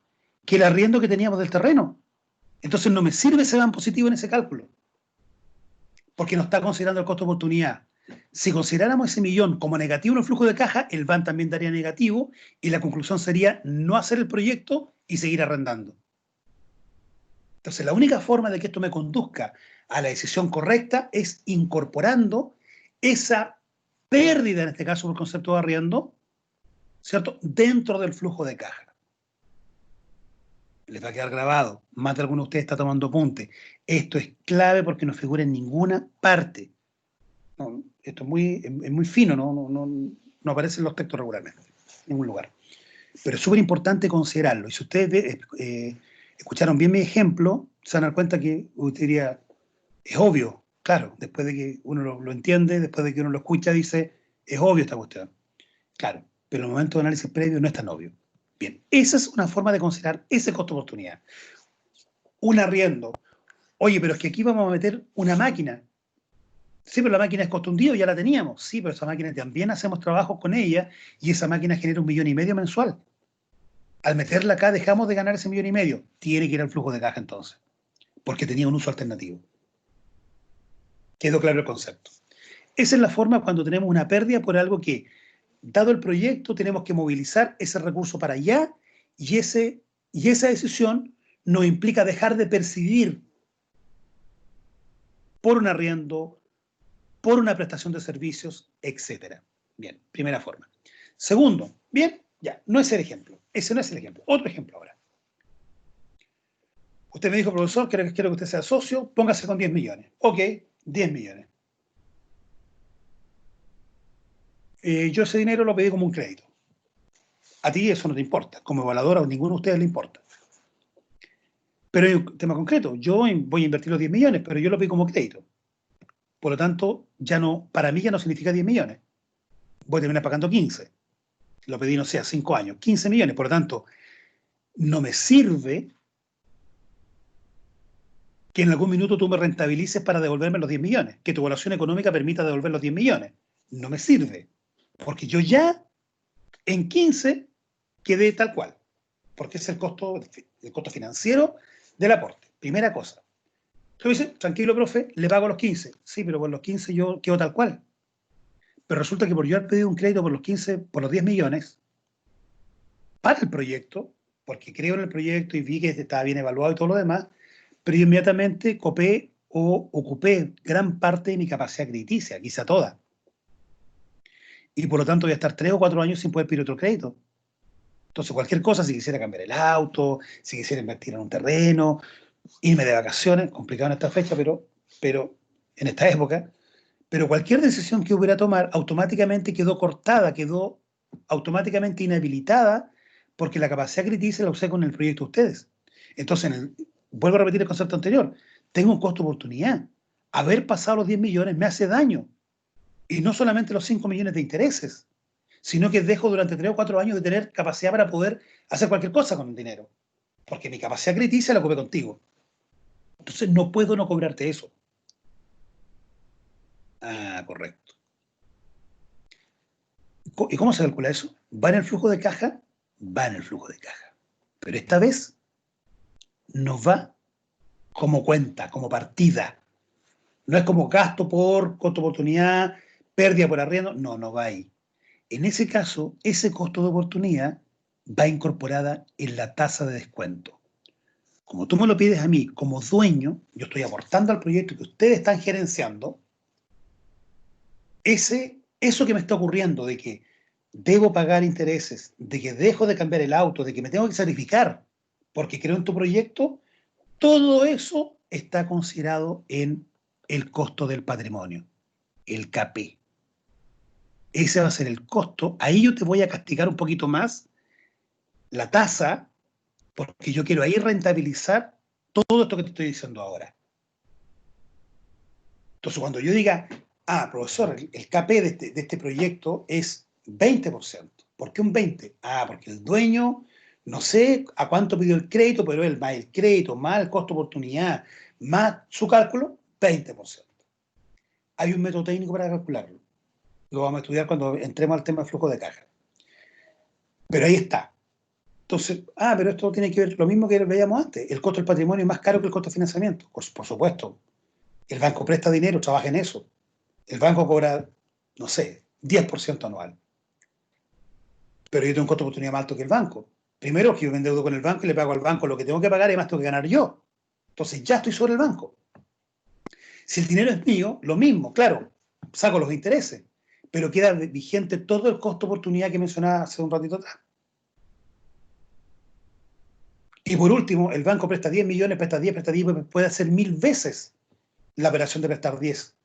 A: que el arriendo que teníamos del terreno. Entonces no me sirve ese van positivo en ese cálculo, porque no está considerando el costo de oportunidad. Si consideráramos ese millón como negativo en el flujo de caja, el van también daría negativo y la conclusión sería no hacer el proyecto y seguir arrendando. Entonces la única forma de que esto me conduzca a la decisión correcta es incorporando esa pérdida, en este caso por concepto de arriendo, ¿cierto?, dentro del flujo de caja. Les va a quedar grabado, más de alguno de ustedes está tomando apunte. Esto es clave porque no figura en ninguna parte. No, esto es muy fino, no aparece en los textos regularmente, en ningún lugar. Pero es súper importante considerarlo. Y si ustedes escucharon bien mi ejemplo, se van a dar cuenta que usted diría, es obvio, claro, después de que uno lo entiende, después de que uno lo escucha, dice, es obvio esta cuestión. Claro, pero en el momento de análisis previo no es tan obvio. Bien, esa es una forma de considerar ese costo de oportunidad. Un arriendo. Oye, pero es que aquí vamos a meter una máquina. Sí, pero la máquina es costo hundido, ya la teníamos. Sí, pero esa máquina también hacemos trabajos con ella y esa máquina genera 1,5 millones mensual. Al meterla acá dejamos de ganar ese 1,5 millones. Tiene que ir al flujo de caja entonces, porque tenía un uso alternativo. Quedó claro el concepto. Esa es la forma cuando tenemos una pérdida por algo que, dado el proyecto, tenemos que movilizar ese recurso para allá y esa decisión nos implica dejar de percibir por un arriendo, por una prestación de servicios, etc. Bien, primera forma. Segundo, bien, ya, no es el ejemplo. Ese no es el ejemplo. Otro ejemplo ahora. Usted me dijo, profesor, quiero que usted sea socio, póngase con 10 millones. Ok, 10 millones. Yo ese dinero lo pedí como un crédito. A ti eso no te importa. Como evaluadora, a ninguno de ustedes le importa. Pero hay un tema concreto. Yo voy a invertir los 10 millones, pero yo lo pedí como crédito. Por lo tanto, para mí ya no significa 10 millones. Voy a terminar pagando 15. Lo pedí, no sé, a 5 años. 15 millones. Por lo tanto, no me sirve que en algún minuto tú me rentabilices para devolverme los 10 millones. Que tu evaluación económica permita devolver los 10 millones. No me sirve. Porque yo ya en 15 quedé tal cual. Porque es el costo financiero del aporte. Primera cosa. Tú dices, tranquilo, profe, le pago los 15. Sí, pero por los 15 yo quedo tal cual. Pero resulta que por yo haber pedido un crédito por los 15, por los 10 millones, para el proyecto, porque creo en el proyecto y vi que estaba bien evaluado y todo lo demás, pero yo inmediatamente ocupé gran parte de mi capacidad crediticia, quizá toda. Y por lo tanto voy a estar 3 o 4 años sin poder pedir otro crédito. Entonces cualquier cosa, si quisiera cambiar el auto, si quisiera invertir en un terreno, irme de vacaciones, complicado en esta fecha, pero en esta época, pero cualquier decisión que hubiera tomar automáticamente quedó cortada, quedó automáticamente inhabilitada porque la capacidad crediticia la usé con el proyecto de ustedes. Entonces, vuelvo a repetir el concepto anterior, tengo un costo de oportunidad. Haber pasado los 10 millones me hace daño. Y no solamente los 5 millones de intereses, sino que dejo durante 3 o 4 años de tener capacidad para poder hacer cualquier cosa con el dinero. Porque mi capacidad crediticia la ocupé contigo. Entonces no puedo no cobrarte eso. Ah, correcto. ¿Y cómo se calcula eso? ¿Va en el flujo de caja? Va en el flujo de caja. Pero esta vez nos va como cuenta, como partida. No es como gasto por costo de oportunidad, pérdida por arriendo. No, no va ahí. En ese caso, ese costo de oportunidad va incorporada en la tasa de descuento. Como tú me lo pides a mí como dueño, yo estoy aportando al proyecto que ustedes están gerenciando, eso que me está ocurriendo de que debo pagar intereses, de que dejo de cambiar el auto, de que me tengo que sacrificar porque creo en tu proyecto, todo eso está considerado en el costo del patrimonio, el KP. Ese va a ser el costo. Ahí yo te voy a castigar un poquito más la tasa porque yo quiero ahí rentabilizar todo esto que te estoy diciendo ahora. Entonces, cuando yo diga, profesor, el KP de este proyecto es 20%. ¿Por qué un 20%? Porque el dueño, no sé a cuánto pidió el crédito, pero él más el crédito, más el costo de oportunidad, más su cálculo, 20%. Hay un método técnico para calcularlo. Lo vamos a estudiar cuando entremos al tema de flujo de caja. Pero ahí está. Entonces, pero esto tiene que ver lo mismo que veíamos antes. El costo del patrimonio es más caro que el costo de financiamiento. Por supuesto. El banco presta dinero, trabaja en eso. El banco cobra, no sé, 10% anual. Pero yo tengo un costo de oportunidad más alto que el banco. Primero que yo me endeudo con el banco y le pago al banco lo que tengo que pagar y además tengo que ganar yo. Entonces ya estoy sobre el banco. Si el dinero es mío, lo mismo, claro, saco los intereses, pero queda vigente todo el costo de oportunidad que mencionaba hace un ratito atrás. Y por último, el banco presta 10 millones, presta 10, puede hacer 1000 veces la operación de prestar 10,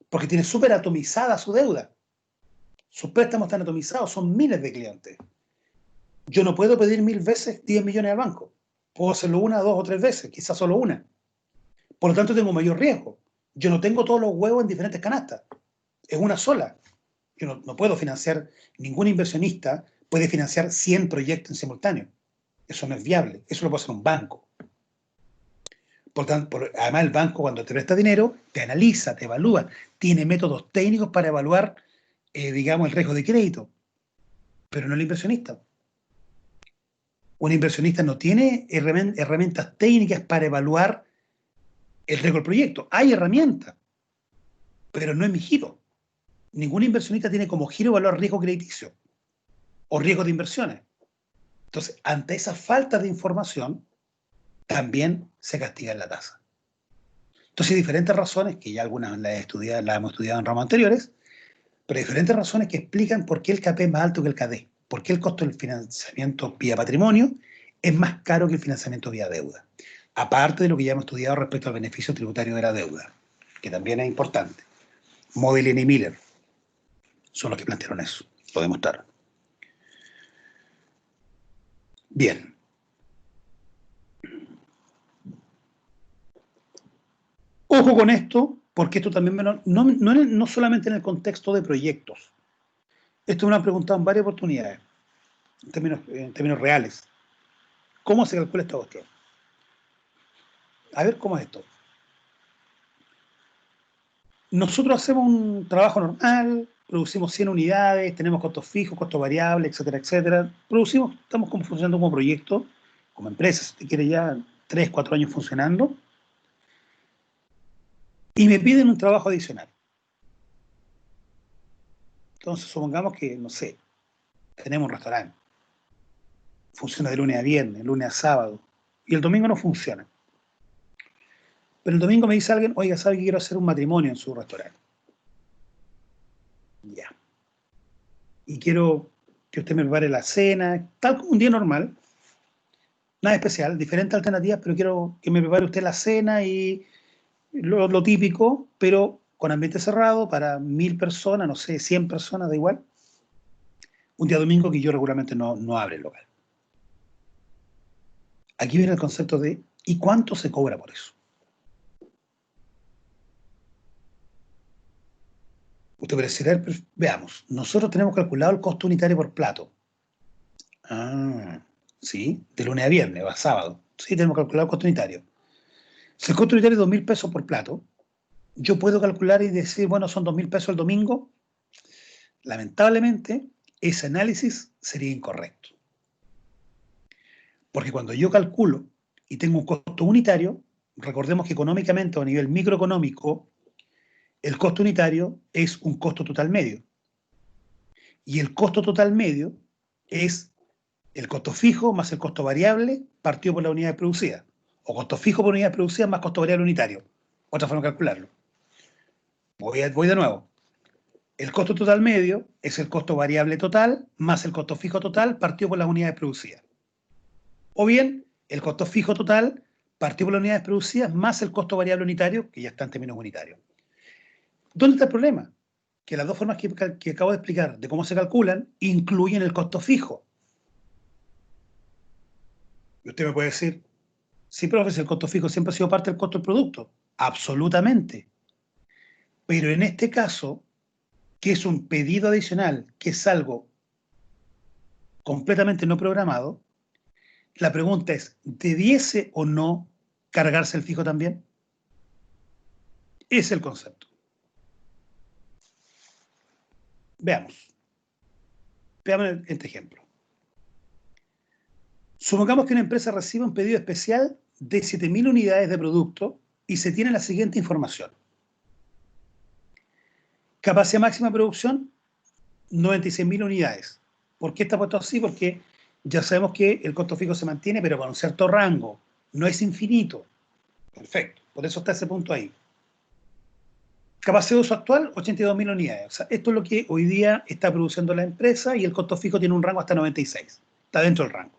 A: porque tiene súper atomizada su deuda. Sus préstamos están atomizados, son miles de clientes. Yo no puedo pedir 1000 veces 10 millones al banco. Puedo hacerlo una, dos o tres veces, quizás solo una. Por lo tanto, tengo mayor riesgo. Yo no tengo todos los huevos en diferentes canastas. Es una sola. Yo no puedo financiar, ningún inversionista puede financiar 100 proyectos en simultáneo. Eso no es viable. Eso lo puede hacer un banco. Por tanto, además el banco cuando te presta dinero, te analiza, te evalúa, tiene métodos técnicos para evaluar, digamos, el riesgo de crédito, pero no el inversionista. Un inversionista no tiene herramientas técnicas para evaluar el riesgo del proyecto. Hay herramientas, pero no es mi giro. Ningún inversionista tiene como giro evaluar riesgo crediticio o riesgo de inversiones. Entonces, ante esa falta de información, también se castiga en la tasa. Entonces, hay diferentes razones, que ya algunas las hemos estudiado en ramos anteriores, pero hay diferentes razones que explican por qué el KP es más alto que el KD, por qué el costo del financiamiento vía patrimonio es más caro que el financiamiento vía deuda. Aparte de lo que ya hemos estudiado respecto al beneficio tributario de la deuda, que también es importante. Modeling y Miller son los que plantearon eso, lo demostraron. Bien. Ojo con esto, porque esto también no solamente en el contexto de proyectos. Esto me lo han preguntado en varias oportunidades, en términos reales. ¿Cómo se calcula esta cuestión? A ver, ¿cómo es esto? Nosotros hacemos un trabajo normal, producimos 100 unidades, tenemos costos fijos, costos variables, etcétera, etcétera. Estamos funcionando como proyecto, como empresa, si usted quiere ya 3, 4 años funcionando, y me piden un trabajo adicional. Entonces, supongamos que, no sé, tenemos un restaurante, funciona de lunes a viernes, lunes a sábado, y el domingo no funciona. Pero el domingo me dice alguien, oiga, ¿sabe que quiero hacer un matrimonio en su restaurante? Ya. Y quiero que usted me prepare la cena, tal como un día normal, nada especial, diferentes alternativas, pero quiero que me prepare usted la cena y lo típico, pero con ambiente cerrado para 1000 personas, no sé, 100 personas, da igual. Un día domingo que yo regularmente no abre el local. Aquí viene el concepto de ¿y cuánto se cobra por eso? Usted puede decir, veamos, nosotros tenemos calculado el costo unitario por plato. Sí, de lunes a viernes o a sábado. Sí, tenemos calculado el costo unitario. Si el costo unitario es 2000 pesos por plato, yo puedo calcular y decir, bueno, son 2000 pesos el domingo. Lamentablemente, ese análisis sería incorrecto. Porque cuando yo calculo y tengo un costo unitario, recordemos que económicamente o a nivel microeconómico, el costo unitario es un costo total medio. Y el costo total medio es el costo fijo más el costo variable partido por la unidad producida. O costo fijo por unidad producida más costo variable unitario. Otra forma de calcularlo. Voy de nuevo. El costo total medio es el costo variable total más el costo fijo total partido por las unidades producidas. O bien, el costo fijo total partido por las unidades producidas más el costo variable unitario, que ya está en términos unitarios. ¿Dónde está el problema? Que las dos formas que acabo de explicar de cómo se calculan incluyen el costo fijo. Y usted me puede decir, sí, profe, si el costo fijo siempre ha sido parte del costo del producto. Absolutamente. Pero en este caso, que es un pedido adicional, que es algo completamente no programado, la pregunta es, ¿debiese o no cargarse el fijo también? Ese es el concepto. Veamos. Veamos este ejemplo. Supongamos que una empresa recibe un pedido especial de 7.000 unidades de producto y se tiene la siguiente información. Capacidad máxima de producción, 96.000 unidades. ¿Por qué está puesto así? Porque ya sabemos que el costo fijo se mantiene, pero con un cierto rango. No es infinito. Perfecto. Por eso está ese punto ahí. Capacidad de uso actual, 82.000 unidades. O sea, esto es lo que hoy día está produciendo la empresa y el costo fijo tiene un rango hasta 96. Está dentro del rango.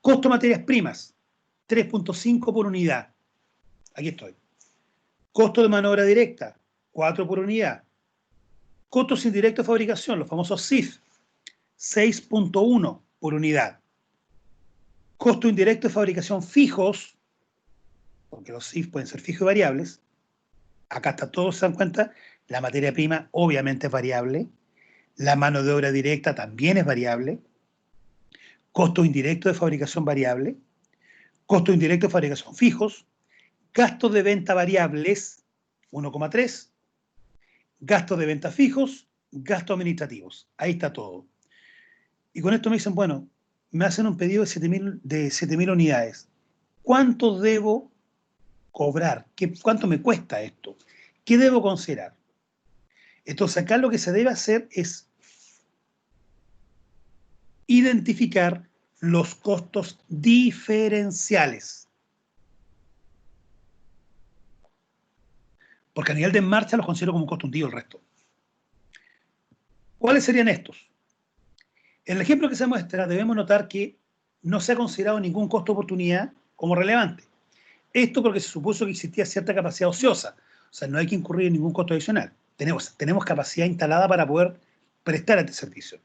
A: Costo de materias primas, 3.5 por unidad. Aquí estoy. Costo de mano de obra directa, 4 por unidad. Costos indirectos de fabricación, los famosos CIF, 6.1 por unidad. Costo indirecto de fabricación fijos, porque los CIF pueden ser fijos y variables. Acá está todo, se dan cuenta, la materia prima obviamente es variable. La mano de obra directa también es variable. Costo indirecto de fabricación variable. Costo indirecto de fabricación fijos. Gastos de venta variables, 1,3. Gastos de venta fijos, gastos administrativos. Ahí está todo. Y con esto me dicen, bueno, me hacen un pedido de 7.000 unidades. ¿Cuánto debo cobrar? ¿Cuánto me cuesta esto? ¿Qué debo considerar? Entonces acá lo que se debe hacer es identificar los costos diferenciales. Porque a nivel de marcha los considero como un costo hundido el resto. ¿Cuáles serían estos? En el ejemplo que se muestra, debemos notar que no se ha considerado ningún costo de oportunidad como relevante. Esto porque se supuso que existía cierta capacidad ociosa. O sea, no hay que incurrir en ningún costo adicional. Tenemos capacidad instalada para poder prestar este servicio.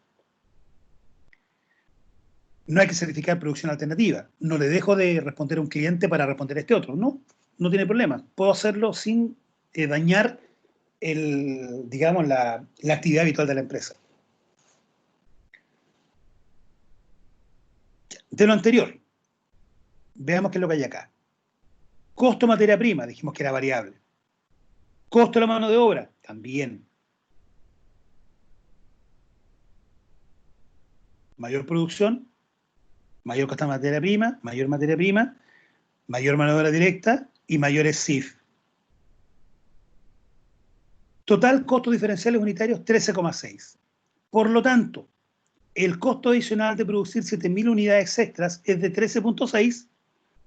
A: No hay que certificar producción alternativa. No le dejo de responder a un cliente para responder a este otro. No, no tiene problema. Puedo hacerlo sin dañar digamos, la actividad habitual de la empresa. De lo anterior, veamos qué es lo que hay acá. Costo de materia prima, dijimos que era variable. Costo de la mano de obra, también. Mayor producción, mayor costo de materia prima, mayor mano de obra directa y mayores CIF. Total costos diferenciales unitarios 13,6. Por lo tanto, el costo adicional de producir 7.000 unidades extras es de 13,6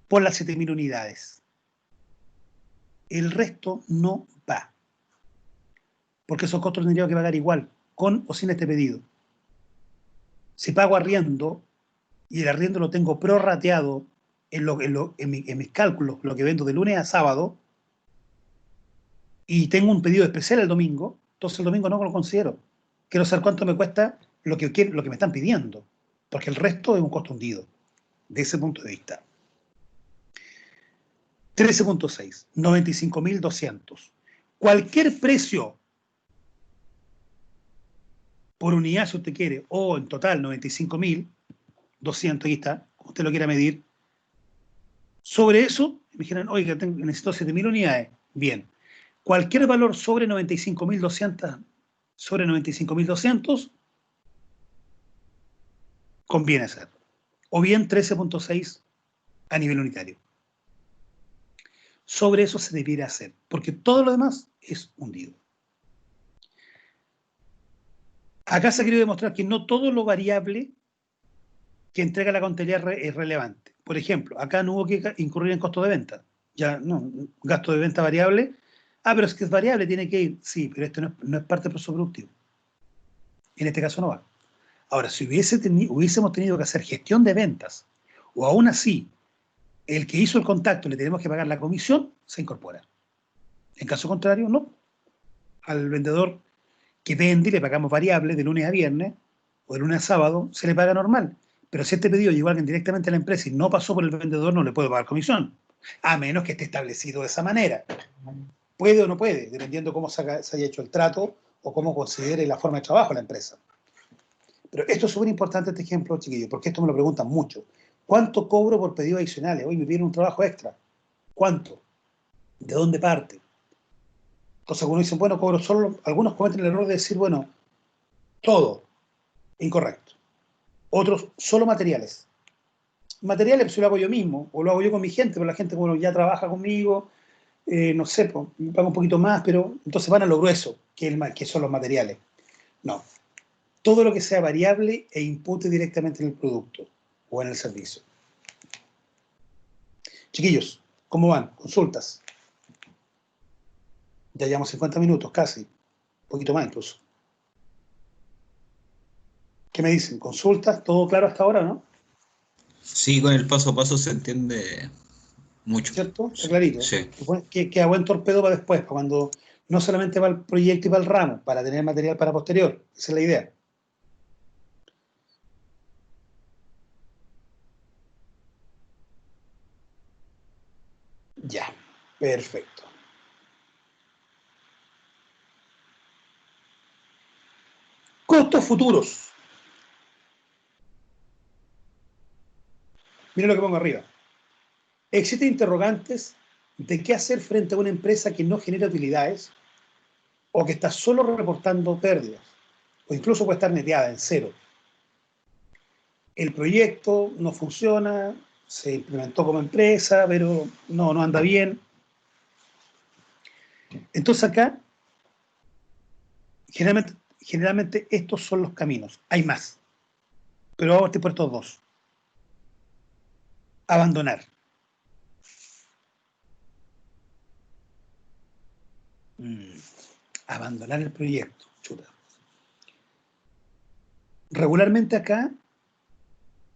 A: por las 7.000 unidades. El resto no va. Porque esos costos tendría que pagar igual, con o sin este pedido. Si pago arriendo, y el arriendo lo tengo prorrateado en mis cálculos, lo que vendo de lunes a sábado, y tengo un pedido especial el domingo, entonces el domingo no lo considero. Quiero saber cuánto me cuesta lo que me están pidiendo, porque el resto es un costo hundido, de ese punto de vista. 13,6, 95.200. Cualquier precio por unidad, si usted quiere, o en total 95.200, aquí está, como usted lo quiera medir. Sobre eso, me dijeron, oiga, necesito 7.000 unidades. Bien. Cualquier valor sobre 95.200, conviene hacer. O bien 13,6 a nivel unitario. Sobre eso se debiera hacer, porque todo lo demás es hundido. Acá se ha querido demostrar que no todo lo variable que entrega la contabilidad es relevante. Por ejemplo, acá no hubo que incurrir en costo de venta. Ya, no, gasto de venta variable. Ah, pero es que es variable, tiene que ir. Sí, pero esto no es parte del proceso productivo. En este caso no va. Ahora, si hubiésemos tenido que hacer gestión de ventas, o aún así, el que hizo el contacto le tenemos que pagar la comisión, se incorpora. En caso contrario, no. Al vendedor que vende le pagamos variable de lunes a viernes, o de lunes a sábado, se le paga normal. Pero si este pedido llegó a alguien directamente a la empresa y no pasó por el vendedor, no le puede pagar comisión. A menos que esté establecido de esa manera. Puede o no puede, dependiendo cómo se haya hecho el trato o cómo considere la forma de trabajo de la empresa. Pero esto es súper importante, este ejemplo, chiquillos, porque esto me lo preguntan mucho. ¿Cuánto cobro por pedidos adicionales? Hoy me piden un trabajo extra. ¿Cuánto? ¿De dónde parte? Entonces algunos dicen, bueno, cobro solo. Algunos cometen el error de decir, bueno, todo. Incorrecto. Otros, solo materiales. materiales pues, lo hago yo mismo, o lo hago yo con mi gente, pero la gente bueno, ya trabaja conmigo, no sé, pues, me paga un poquito más, pero entonces van a lo grueso, que son los materiales. No, todo lo que sea variable e impute directamente en el producto o en el servicio. Chiquillos, ¿cómo van? Consultas. Ya llevamos 50 minutos casi, un poquito más incluso. ¿Qué me dicen? ¿Consultas? ¿Todo claro hasta ahora, no?
C: Sí, con el paso a paso se entiende mucho.
A: ¿Cierto? Está clarito.
C: Sí.
A: Que queda buen torpedo para después, para cuando no solamente va el proyecto y va el ramo, para tener material para posterior. Esa es la idea. Ya, perfecto. Costos futuros. Miren lo que pongo arriba. Existen interrogantes de qué hacer frente a una empresa que no genera utilidades o que está solo reportando pérdidas, o incluso puede estar neteada en cero. El proyecto no funciona, se implementó como empresa, pero no anda bien. Entonces acá, generalmente estos son los caminos. Hay más, pero vamos a partir por estos dos. Abandonar. Abandonar el proyecto. Chuta. Regularmente acá,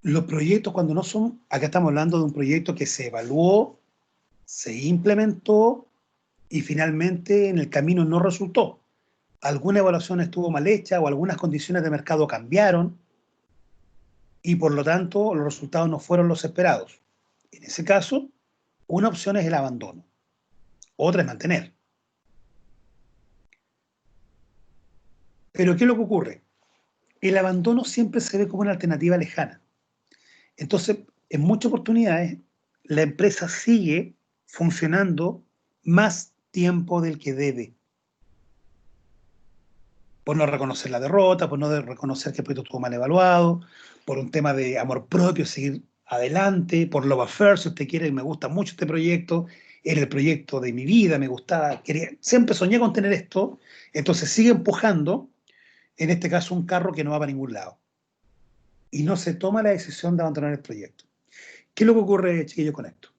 A: los proyectos cuando no son, acá estamos hablando de un proyecto que se evaluó, se implementó y finalmente en el camino no resultó. Alguna evaluación estuvo mal hecha o algunas condiciones de mercado cambiaron y por lo tanto los resultados no fueron los esperados. En ese caso, una opción es el abandono, otra es mantener. Pero ¿qué es lo que ocurre? El abandono siempre se ve como una alternativa lejana. Entonces, en muchas oportunidades, la empresa sigue funcionando más tiempo del que debe. Por no reconocer la derrota, por no reconocer que el proyecto estuvo mal evaluado, por un tema de amor propio, seguir adelante, por love affair, si usted quiere, me gusta mucho este proyecto, era el proyecto de mi vida, me gustaba, siempre soñé con tener esto, entonces sigue empujando, en este caso un carro que no va para ningún lado. Y no se toma la decisión de abandonar el proyecto. ¿Qué es lo que ocurre, chiquillos, con esto?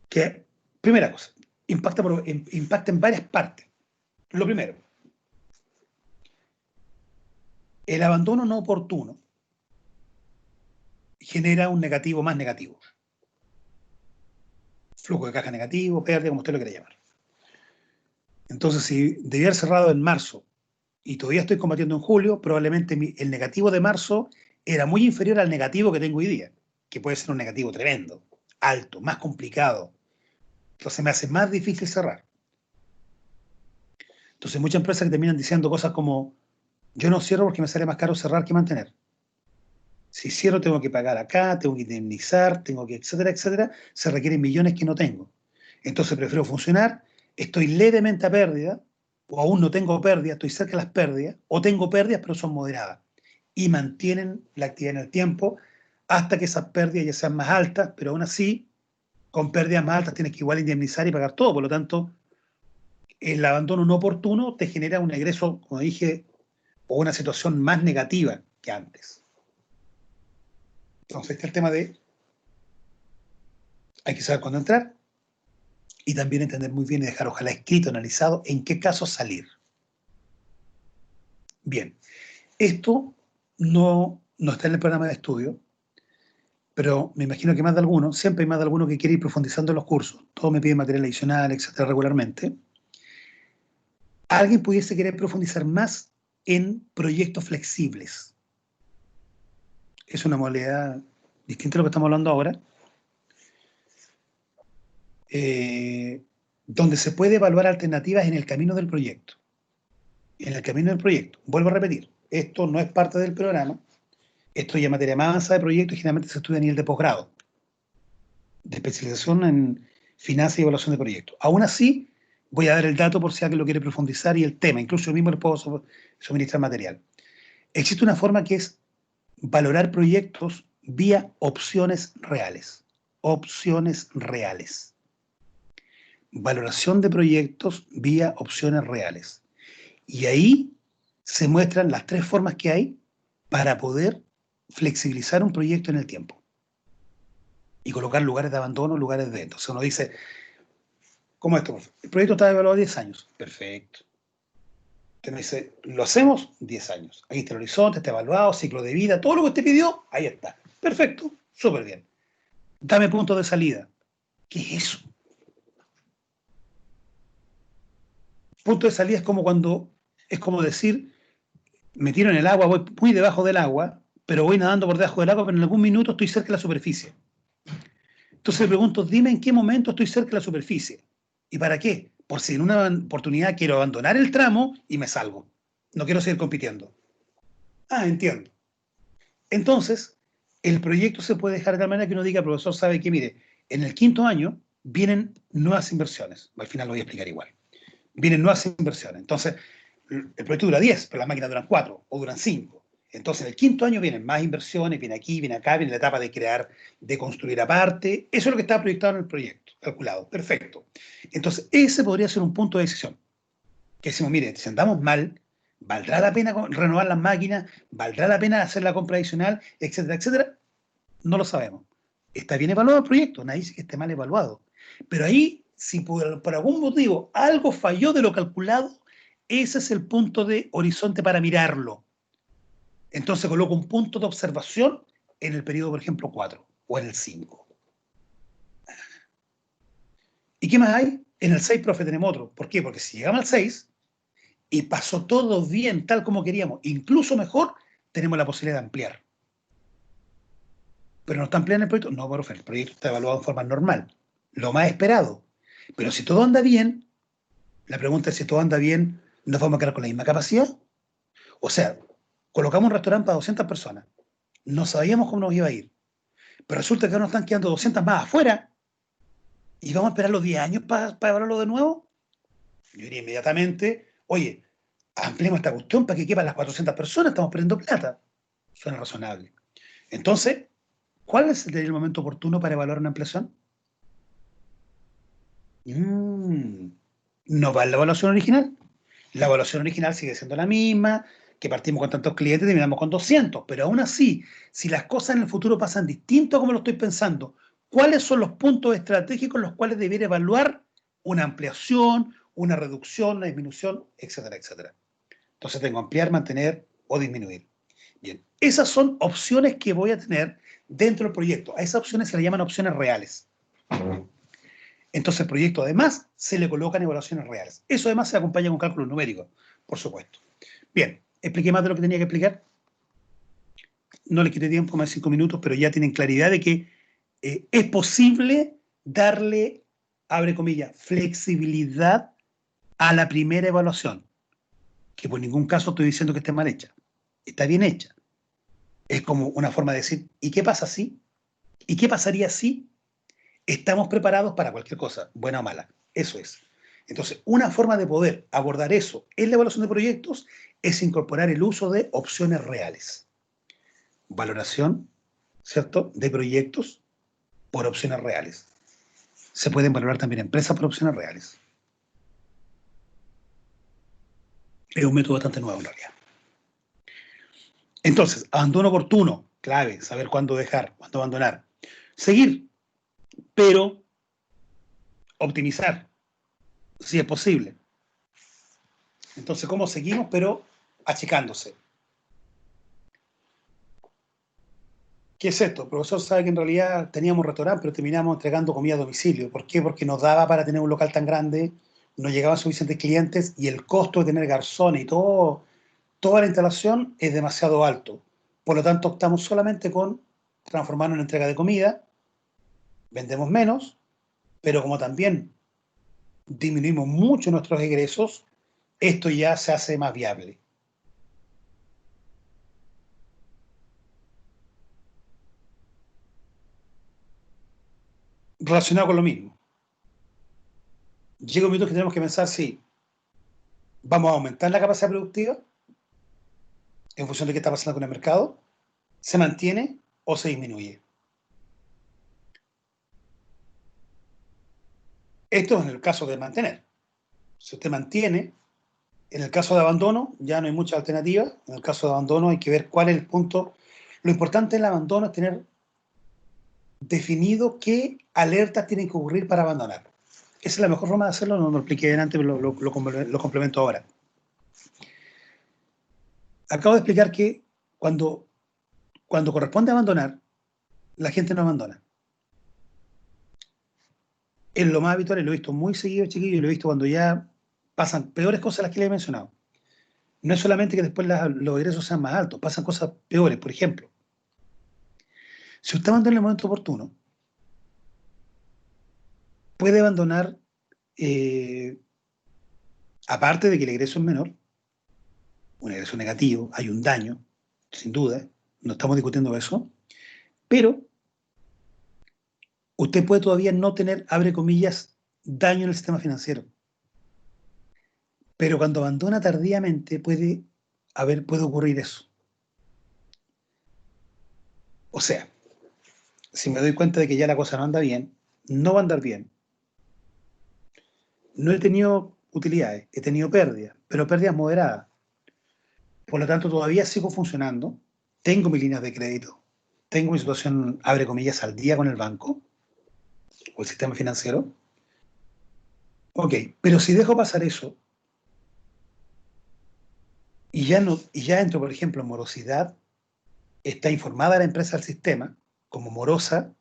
A: Que, primera cosa, impacta en varias partes. Lo primero, el abandono no oportuno genera un negativo más negativo. Flujo de caja negativo, pérdida, como usted lo quiera llamar. Entonces, si debía haber cerrado en marzo y todavía estoy combatiendo en julio, probablemente el negativo de marzo era muy inferior al negativo que tengo hoy día, que puede ser un negativo tremendo, alto, más complicado. Entonces me hace más difícil cerrar. Entonces muchas empresas que terminan diciendo cosas como yo no cierro porque me sale más caro cerrar que mantener. Si cierro tengo que pagar acá, tengo que indemnizar, tengo que, etcétera, etcétera. Se requieren millones que no tengo. Entonces prefiero funcionar, estoy levemente a pérdida, o aún no tengo pérdida, estoy cerca de las pérdidas, o tengo pérdidas pero son moderadas. Y mantienen la actividad en el tiempo hasta que esas pérdidas ya sean más altas, pero aún así, con pérdidas más altas tienes que igual indemnizar y pagar todo. Por lo tanto, el abandono no oportuno te genera un egreso, como dije, o una situación más negativa que antes. Entonces, este es el tema de hay que saber cuándo entrar y también entender muy bien y dejar ojalá escrito, analizado, en qué caso salir. Bien, esto no está en el programa de estudio, pero me imagino que más de alguno, siempre hay más de alguno que quiere ir profundizando en los cursos. Todos me piden material adicional, etcétera, regularmente. Alguien pudiese querer profundizar más en proyectos flexibles. Es una modalidad distinta a lo que estamos hablando ahora, donde se puede evaluar alternativas en el camino del proyecto. En el camino del proyecto. Vuelvo a repetir, esto no es parte del programa, esto ya es materia más avanzada de proyecto y generalmente se estudia a nivel de posgrado, de especialización en finanzas y evaluación de proyectos. Aún así, voy a dar el dato por si alguien lo quiere profundizar y el tema, incluso yo mismo les puedo suministrar material. Existe una forma que es valorar proyectos vía opciones reales. Opciones reales. Valoración de proyectos vía opciones reales. Y ahí se muestran las 3 formas que hay para poder flexibilizar un proyecto en el tiempo y colocar lugares de abandono, lugares de... Entonces uno dice, ¿cómo esto? El proyecto está evaluado a 10 años. Perfecto. Usted me dice, ¿lo hacemos? 10 años. Ahí está el horizonte, está evaluado, ciclo de vida, todo lo que usted pidió, ahí está. Perfecto, súper bien. Dame puntos de salida. ¿Qué es eso? Punto de salida es como decir, me tiro en el agua, voy muy debajo del agua, pero voy nadando por debajo del agua, pero en algún minuto estoy cerca de la superficie. Entonces le pregunto, dime en qué momento estoy cerca de la superficie. ¿Y para qué? Por si en una oportunidad quiero abandonar el tramo y me salgo. No quiero seguir compitiendo. Ah, entiendo. Entonces, el proyecto se puede dejar de tal manera que uno diga, profesor, sabe que, mire, en el 5.º año vienen nuevas inversiones. Al final lo voy a explicar igual. Vienen nuevas inversiones. Entonces, el proyecto dura 10, pero las máquinas duran 4 o duran 5. Entonces, en el 5.º año vienen más inversiones, viene aquí, viene acá, viene la etapa de crear, de construir aparte. Eso es lo que está proyectado en el proyecto, calculado. Perfecto. Entonces, ese podría ser un punto de decisión. Que decimos, mire, si andamos mal, ¿valdrá la pena renovar las máquinas? ¿Valdrá la pena hacer la compra adicional? Etcétera, etcétera. No lo sabemos. Está bien evaluado el proyecto, nadie dice que esté mal evaluado. Pero ahí, si por algún motivo algo falló de lo calculado, ese es el punto de horizonte para mirarlo. Entonces coloco un punto de observación en el periodo, por ejemplo, 4 o en el 5. ¿Y qué más hay? En el 6, profe, tenemos otro. ¿Por qué? Porque si llegamos al 6 y pasó todo bien, tal como queríamos, incluso mejor, tenemos la posibilidad de ampliar. ¿Pero no está ampliando el proyecto? No, profe, el proyecto está evaluado en forma normal, lo más esperado. Pero si todo anda bien, la pregunta es si todo anda bien, ¿nos vamos a quedar con la misma capacidad? O sea, colocamos un restaurante para 200 personas, no sabíamos cómo nos iba a ir, pero resulta que ahora nos están quedando 200 más afuera y vamos a esperar los 10 años para evaluarlo de nuevo. Yo diría inmediatamente, oye, ampliemos esta cuestión para que quepan las 400 personas, estamos perdiendo plata. Suena razonable. Entonces, ¿cuál es el momento oportuno para evaluar una ampliación? No va en la evaluación original. La evaluación original sigue siendo la misma, que partimos con tantos clientes y terminamos con 200, pero aún así, si las cosas en el futuro pasan distinto a como lo estoy pensando, ¿cuáles son los puntos estratégicos en los cuales debería evaluar una ampliación, una reducción, una disminución, etcétera, etcétera? Entonces tengo ampliar, mantener o disminuir. Bien, esas son opciones que voy a tener dentro del proyecto. A esas opciones se le llaman opciones reales. Entonces el proyecto además se le colocan evaluaciones reales. Eso además se acompaña con cálculos numéricos, por supuesto. Bien, expliqué más de lo que tenía que explicar. No le quité tiempo, más de 5 minutos, pero ya tienen claridad de que es posible darle, abre comillas, flexibilidad a la primera evaluación, que por ningún caso estoy diciendo que esté mal hecha. Está bien hecha. Es como una forma de decir, ¿y qué pasa si? ¿Y qué pasaría si? Estamos preparados para cualquier cosa, buena o mala. Eso es. Entonces, una forma de poder abordar eso en la evaluación de proyectos es incorporar el uso de opciones reales. Valoración, ¿cierto?, de proyectos por opciones reales. Se pueden valorar también empresas por opciones reales. Es un método bastante nuevo en realidad. Entonces, abandono oportuno, clave, saber cuándo dejar, cuándo abandonar. Seguir, pero optimizar, si es posible. Entonces, ¿cómo seguimos? Pero achicándose. ¿Qué es esto? El profesor sabe que en realidad teníamos un restaurante, pero terminamos entregando comida a domicilio. ¿Por qué? Porque nos daba para tener un local tan grande, no llegaban suficientes clientes y el costo de tener garzones y todo, toda la instalación es demasiado alto. Por lo tanto, optamos solamente con transformarnos en entrega de comida, vendemos menos, pero como también disminuimos mucho nuestros egresos, esto ya se hace más viable. Relacionado con lo mismo. Llega un momento que tenemos que pensar si vamos a aumentar la capacidad productiva en función de qué está pasando con el mercado, ¿Se mantiene o se disminuye? Esto es en el caso de mantener. Si usted mantiene, en el caso de abandono ya no hay mucha alternativa. En el caso de abandono hay que ver cuál es el punto. Lo importante del abandono es tener definido qué alertas tienen que ocurrir para abandonar. Esa es la mejor forma de hacerlo, no lo expliqué antes, pero lo complemento ahora. Acabo de explicar que cuando corresponde abandonar, la gente no abandona. Es lo más habitual, y lo he visto muy seguido, chiquillos, y lo he visto cuando ya pasan peores cosas las que les he mencionado. No es solamente que después los egresos sean más altos, pasan cosas peores. Por ejemplo, si usted abandona en el momento oportuno, puede abandonar, aparte de que el egreso es menor, un egreso negativo, hay un daño, sin duda, no estamos discutiendo eso, pero usted puede todavía no tener, abre comillas, daño en el sistema financiero. Pero cuando abandona tardíamente puede ocurrir eso. O sea, si me doy cuenta de que ya la cosa no anda bien, no va a andar bien. No he tenido utilidades, he tenido pérdidas, pero pérdidas moderadas. Por lo tanto, todavía sigo funcionando, tengo mis líneas de crédito, tengo mi situación, abre comillas, al día con el banco o el sistema financiero. Ok, pero si dejo pasar eso y ya entro, por ejemplo, en morosidad, está informada la empresa del sistema como morosa,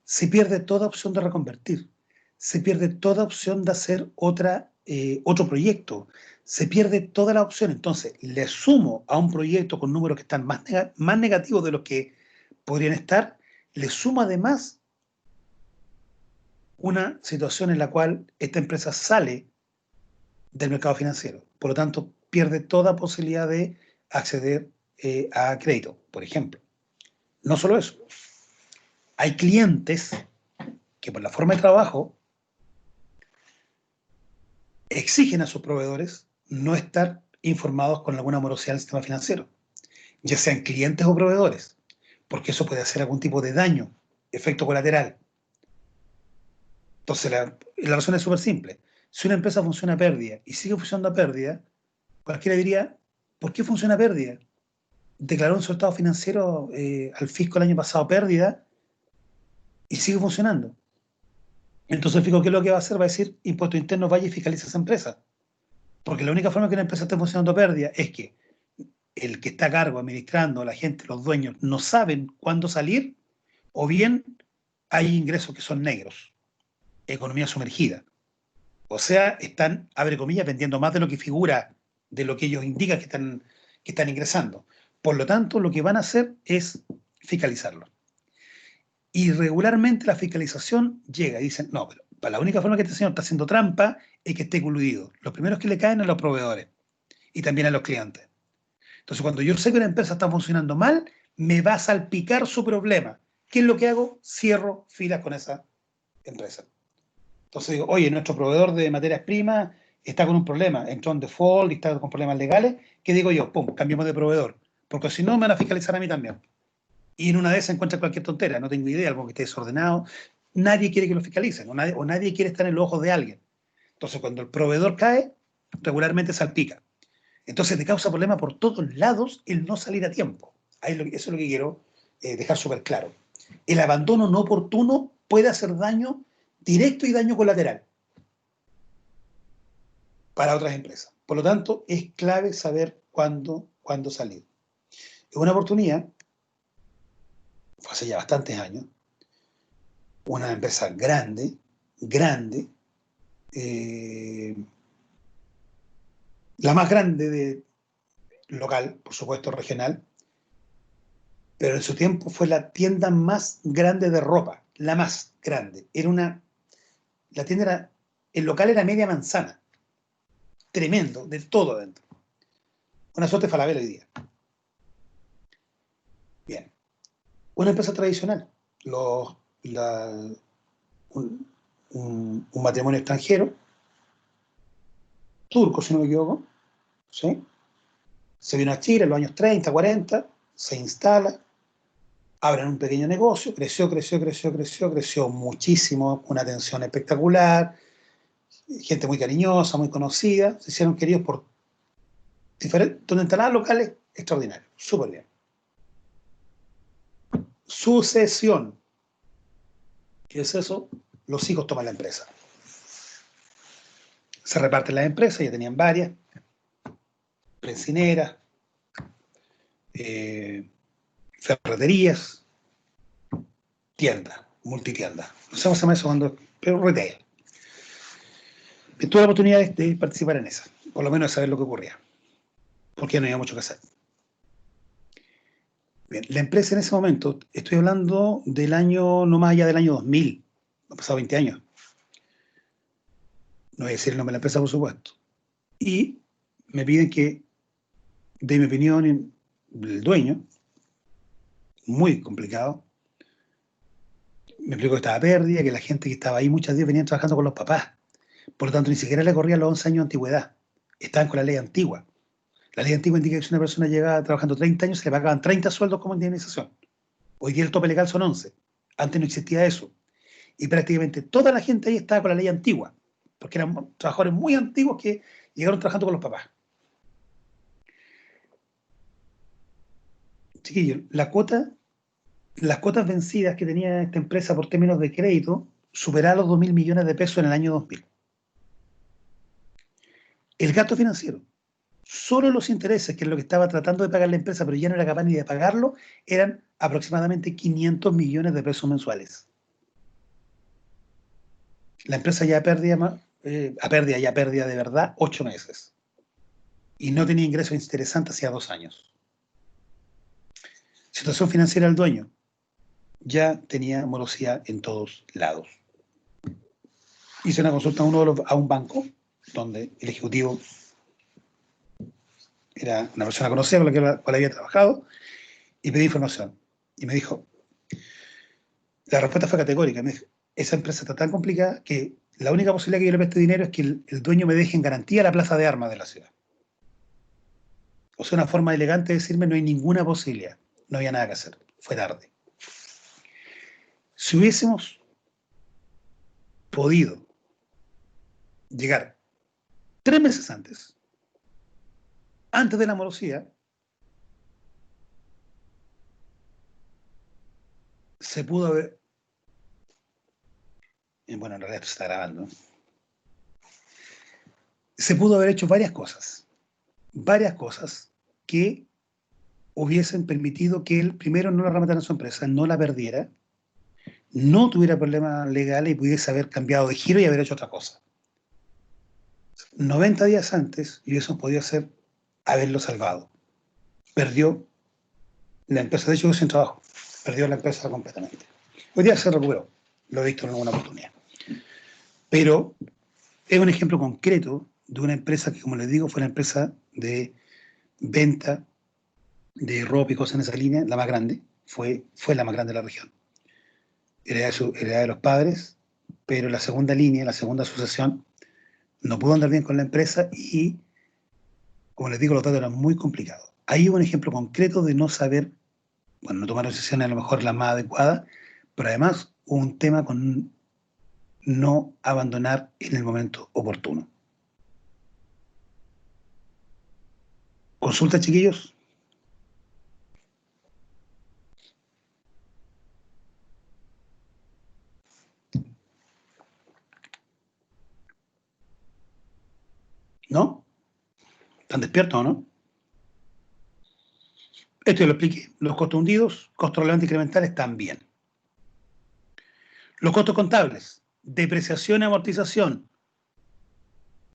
A: se pierde toda opción de reconvertir, se pierde toda opción de hacer otro proyecto, se pierde toda la opción. Entonces, le sumo a un proyecto con números que están más negativos de los que podrían estar, le sumo además una situación en la cual esta empresa sale del mercado financiero. Por lo tanto, pierde toda posibilidad de acceder a crédito, por ejemplo. No solo eso, hay clientes que por la forma de trabajo exigen a sus proveedores no estar informados con alguna morosidad del sistema financiero, ya sean clientes o proveedores, porque eso puede hacer algún tipo de daño, efecto colateral. Entonces, la razón es súper simple. Si una empresa funciona a pérdida y sigue funcionando a pérdida, cualquiera diría, ¿por qué funciona a pérdida? Declaró un resultado financiero al fisco el año pasado pérdida y sigue funcionando. Entonces el fisco, ¿qué es lo que va a hacer? Va a decir, impuesto interno, vaya y fiscaliza esa empresa. Porque la única forma que una empresa esté funcionando a pérdida es que el que está a cargo, administrando, la gente, los dueños, no saben cuándo salir, o bien hay ingresos que son negros, economía sumergida. O sea, están, abre comillas, vendiendo más de lo que figura, de lo que ellos indican que están ingresando. Por lo tanto, lo que van a hacer es fiscalizarlo. Y regularmente la fiscalización llega y dicen, no, pero para la única forma que este señor está haciendo trampa es que esté coludido. Los primeros que le caen a los proveedores y también a los clientes. Entonces, cuando yo sé que una empresa está funcionando mal, me va a salpicar su problema. ¿Qué es lo que hago? Cierro filas con esa empresa. Entonces digo, oye, nuestro proveedor de materias primas está con un problema, entró en default y está con problemas legales. ¿Qué digo yo? Pum, cambiamos de proveedor. Porque si no, me van a fiscalizar a mí también. Y en una de esas encuentra cualquier tontera, no tengo idea, algo que esté desordenado. Nadie quiere que lo fiscalicen o nadie quiere estar en los ojos de alguien. Entonces, cuando el proveedor cae, regularmente salpica. Entonces, te causa problema por todos lados el no salir a tiempo. Eso es lo que quiero dejar súper claro. El abandono no oportuno puede hacer daño directo y daño colateral para otras empresas. Por lo tanto, es clave saber cuándo salir. En una oportunidad, fue hace ya bastantes años, una empresa grande, la más grande de local, por supuesto regional, pero en su tiempo fue la tienda más grande de ropa, la más grande. El local era media manzana, tremendo, de todo adentro. Una suerte Falabella hoy día. Bien, una empresa tradicional, un matrimonio extranjero, turco si no me equivoco, ¿sí? Se vino a Chile en los años 30, 40, se instala, abren un pequeño negocio, creció muchísimo, una atención espectacular, gente muy cariñosa, muy conocida, se hicieron queridos por diferentes, donde instalaban locales, extraordinarios, súper bien. Sucesión. ¿Qué es eso? Los hijos toman la empresa. Se reparten las empresas, ya tenían varias, bencineras, ferreterías, tiendas, multitiendas. No sé cómo se llama eso cuando, pero retail. Y tuve la oportunidad de participar en esa, por lo menos de saber lo que ocurría, porque no había mucho que hacer. Bien, la empresa en ese momento, estoy hablando del año, no más allá del año 2000, han pasado 20 años. No voy a decir el nombre de la empresa, por supuesto. Y me piden que dé mi opinión del dueño, muy complicado. Me explicó que estaba pérdida, que la gente que estaba ahí muchas días venían trabajando con los papás. Por lo tanto, ni siquiera le corrían los 11 años de antigüedad. Estaban con la ley antigua. La ley antigua indica que si una persona llegaba trabajando 30 años, se le pagaban 30 sueldos como indemnización. Hoy día el tope legal son 11. Antes no existía eso. Y prácticamente toda la gente ahí estaba con la ley antigua, porque eran trabajadores muy antiguos que llegaron trabajando con los papás. Chiquillos, las cuotas vencidas que tenía esta empresa por términos de crédito superaban los 2.000 millones de pesos en el año 2000. El gasto financiero, solo los intereses, que es lo que estaba tratando de pagar la empresa, pero ya no era capaz ni de pagarlo, eran aproximadamente 500 millones de pesos mensuales. La empresa ya pérdida de verdad 8 meses. Y no tenía ingresos interesantes hacía 2 años. Situación financiera del dueño. Ya tenía morosidad en todos lados. Hice una consulta a un banco, donde el ejecutivo era una persona conocida con la cual había trabajado, y pedí información. Y me dijo, la respuesta fue categórica, me dijo, esa empresa está tan complicada que la única posibilidad que yo le preste dinero es que el dueño me deje en garantía la plaza de armas de la ciudad. O sea, una forma elegante de decirme, no hay ninguna posibilidad, no había nada que hacer, fue tarde. Si hubiésemos podido llegar 3 meses antes de la morosidad, se pudo haber... Bueno, en realidad esto se está grabando. Se pudo haber hecho varias cosas que hubiesen permitido que él primero no la rematara en su empresa, no la perdiera, no tuviera problemas legales y pudiese haber cambiado de giro y haber hecho otra cosa. 90 días antes, y eso podía ser haberlo salvado. Perdió la empresa, de hecho, sin trabajo. Perdió la empresa completamente. Hoy día se recuperó, lo he visto en alguna oportunidad. Pero es un ejemplo concreto de una empresa que, como les digo, fue una empresa de venta de ropa y cosas en esa línea, la más grande, fue la más grande de la región. Era de los padres, pero la segunda línea, la segunda asociación, no pudo andar bien con la empresa y, como les digo, los datos eran muy complicados. Ahí hubo un ejemplo concreto de no saber, bueno, no tomar decisiones a lo mejor las más adecuadas, pero además hubo un tema con no abandonar en el momento oportuno. ¿Consulta, chiquillos? ¿No? ¿Están despiertos o no? Esto ya lo expliqué. Los costos hundidos, costos relevantes incrementales también. Los costos contables, depreciación y amortización.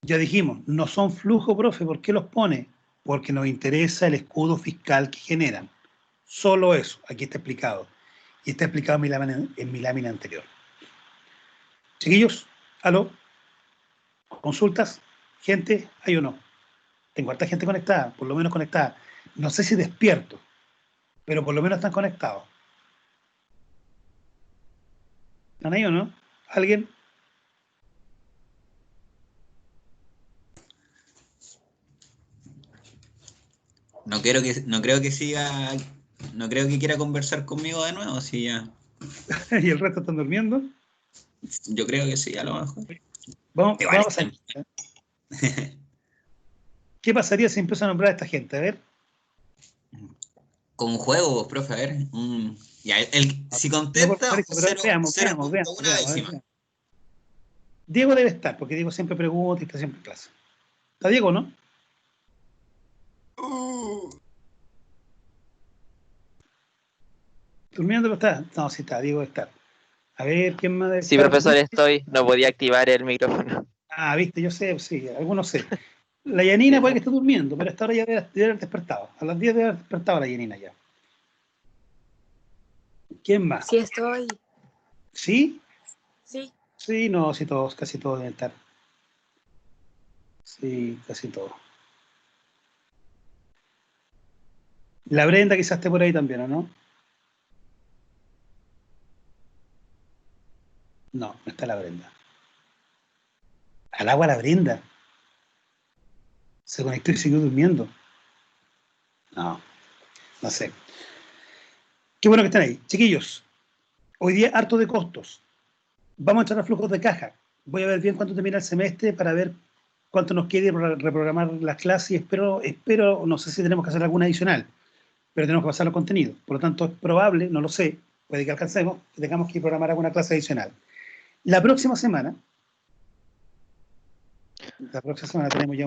A: Ya dijimos, no son flujo, profe. ¿Por qué los pone? Porque nos interesa el escudo fiscal que generan. Solo eso. Aquí está explicado. Y está explicado en mi lámina anterior. Chiquillos, aló, consultas, gente, ¿hay o no? Tengo harta gente conectada, por lo menos conectada. No sé si despierto, pero por lo menos están conectados. ¿Están ahí o no? ¿Alguien?
C: No creo que siga no creo que quiera conversar conmigo de nuevo, si ya.
A: ¿Y el resto están durmiendo?
C: Yo creo que sí, a lo mejor.
A: Vamos,
C: Igual
A: vamos a ver. ¿Qué pasaría si empiezo a nombrar a esta gente? A ver.
C: Con juegos, profe, a ver. Ya, si
A: No por
C: contesta,
A: favor, pero veamos,
C: 0.1 décima.
A: veamos. Diego debe estar, porque Diego siempre pregunta y está siempre en clase. ¿Está Diego, no? ¿Durmiendo está? No, sí está, Diego está. A ver, ¿quién más debe
B: Sí,
A: estar?
B: profesor, estoy. No podía activar el micrófono.
A: Ah, viste, yo sé, sí, algunos sé. La Yanina puede que esté durmiendo, pero hasta ahora ya debe haber despertado. A las 10 debe haber despertado la Yanina ya. ¿Quién más?
E: Sí, estoy.
A: ¿Sí?
E: Sí.
A: Sí, no, sí, todos, casi todos deben estar. Sí, casi todos. La Brenda quizás esté por ahí también, ¿o no? No, no está la Brenda. Al agua la Brenda. Se conectó y siguió durmiendo. No, no sé. Qué bueno que están ahí. Chiquillos, hoy día harto de costos. Vamos a entrar a flujos de caja. Voy a ver bien cuánto termina el semestre para ver cuánto nos quede para reprogramar las clases y espero, no sé si tenemos que hacer alguna adicional, pero tenemos que pasar los contenidos. Por lo tanto, es probable, no lo sé, puede que alcancemos, que tengamos que programar alguna clase adicional. La próxima semana tenemos ya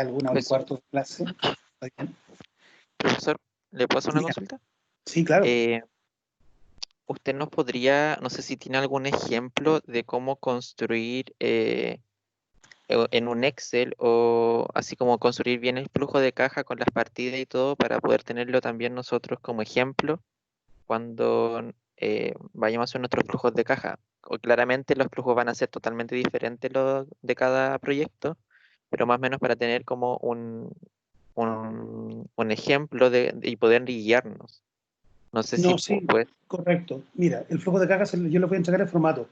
A: alguna hora y cuarto de clase. ¿Está bien?
B: Profesor, ¿le puedo hacer una
A: Diga.
B: consulta?
A: Sí, claro.
B: ¿Usted nos podría, no sé si tiene algún ejemplo de cómo construir en un Excel o así como construir bien el flujo de caja con las partidas y todo para poder tenerlo también nosotros como ejemplo cuando vayamos a hacer nuestros flujos de caja? O claramente los flujos van a ser totalmente diferentes los de cada proyecto, pero más o menos para tener como un ejemplo y poder guiarnos. No sé si
A: No, sí,
B: pues.
A: correcto. Mira, el flujo de caja yo les voy a entregar el formato.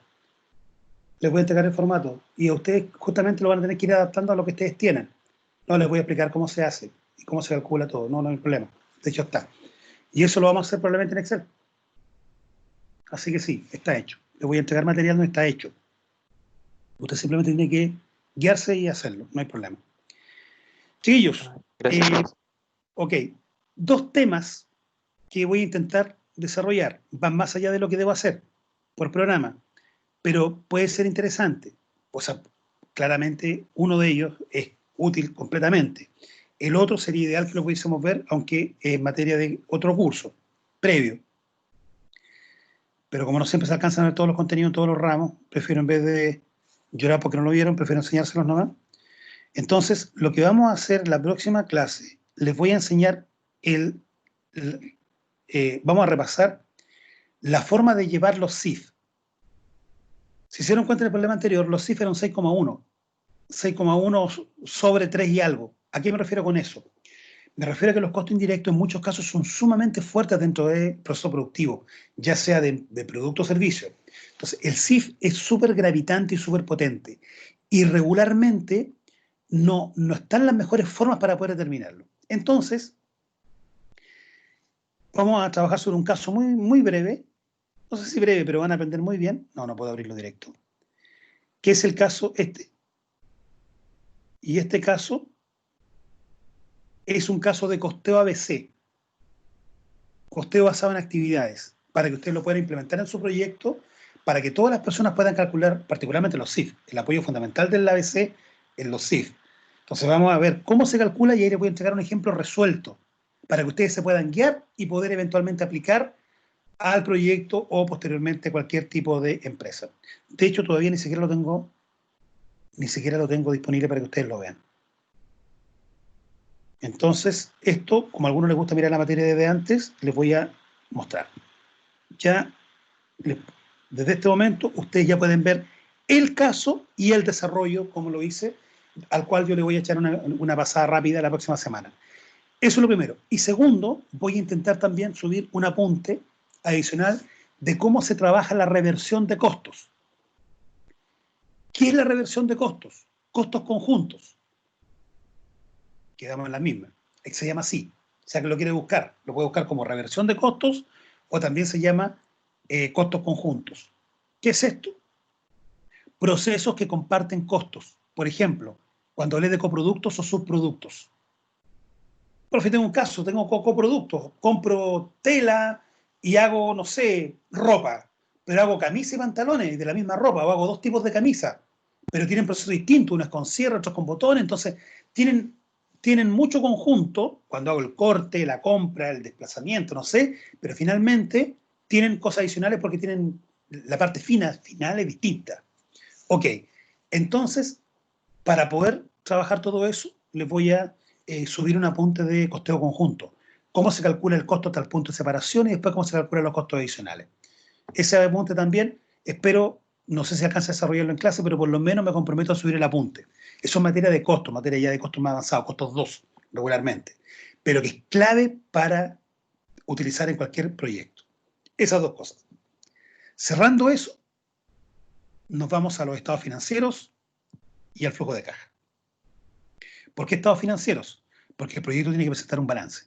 A: Les voy a entregar el formato y a ustedes justamente lo van a tener que ir adaptando a lo que ustedes tienen. No les voy a explicar cómo se hace y cómo se calcula todo. No, no hay problema. De hecho, está. Y eso lo vamos a hacer probablemente en Excel. Así que sí, está hecho. Les voy a entregar material, no está hecho. Usted simplemente tiene que guiarse y hacerlo. No hay problema. Chiquillos,
B: Gracias.
A: ok. Dos temas que voy a intentar desarrollar van más allá de lo que debo hacer por programa, pero puede ser interesante. O sea, claramente uno de ellos es útil completamente. El otro sería ideal que lo pudiésemos ver, aunque es materia de otro curso previo. Pero como no siempre se alcanzan a ver todos los contenidos en todos los ramos, prefiero en vez de llorar porque no lo vieron, prefiero enseñárselos nomás. Entonces, lo que vamos a hacer en la próxima clase, les voy a enseñar vamos a repasar la forma de llevar los CIF. Si se dieron cuenta en el problema anterior, los CIF eran 6,1. 6,1 sobre 3 y algo. ¿A qué me refiero con eso? Me refiero a que los costos indirectos en muchos casos son sumamente fuertes dentro del proceso productivo, ya sea de producto o servicio. Entonces, el CIF es súper gravitante y súper potente. Y regularmente no están las mejores formas para poder determinarlo. Entonces, vamos a trabajar sobre un caso muy, muy breve. No sé si breve, pero van a aprender muy bien. No, no puedo abrirlo directo. Que es el caso este. Y este caso es un caso de costeo ABC, costeo basado en actividades, para que usted lo pueda implementar en su proyecto, para que todas las personas puedan calcular, particularmente los CIF. El apoyo fundamental del ABC en los CIF. Entonces vamos a ver cómo se calcula y ahí les voy a entregar un ejemplo resuelto, para que ustedes se puedan guiar y poder eventualmente aplicar al proyecto o posteriormente cualquier tipo de empresa. De hecho, todavía ni siquiera lo tengo disponible para que ustedes lo vean. Entonces, esto, como a algunos les gusta mirar la materia desde antes, les voy a mostrar. Ya, desde este momento, ustedes ya pueden ver el caso y el desarrollo, como lo hice, al cual yo le voy a echar una pasada rápida la próxima semana. Eso es lo primero. Y segundo, voy a intentar también subir un apunte adicional de cómo se trabaja la reversión de costos. ¿Qué es la reversión de costos? Costos conjuntos. Quedamos en la misma. Se llama así. O sea que lo quiere buscar. Lo puede buscar como reversión de costos o también se llama costos conjuntos. ¿Qué es esto? Procesos que comparten costos. Por ejemplo, cuando hablé de coproductos o subproductos. Profe, tengo un caso, tengo coproductos. Compro tela y hago, no sé, ropa. Pero hago camisa y pantalones de la misma ropa. O hago dos tipos de camisa. Pero tienen procesos distintos. Unas con cierre, otras con botones. Entonces, tienen mucho conjunto cuando hago el corte, la compra, el desplazamiento, no sé. Pero finalmente tienen cosas adicionales porque tienen la parte final es distinta. Ok, entonces, para poder trabajar todo eso, les voy a subir un apunte de costeo conjunto. Cómo se calcula el costo hasta el punto de separación y después cómo se calculan los costos adicionales. Ese apunte también, espero, no sé si alcanza a desarrollarlo en clase, pero por lo menos me comprometo a subir el apunte. Eso es materia de costo, materia ya de costos más avanzados, costos 2, regularmente. Pero que es clave para utilizar en cualquier proyecto. Esas dos cosas. Cerrando eso, nos vamos a los estados financieros y al flujo de caja. ¿Por qué estados financieros? Porque el proyecto tiene que presentar un balance.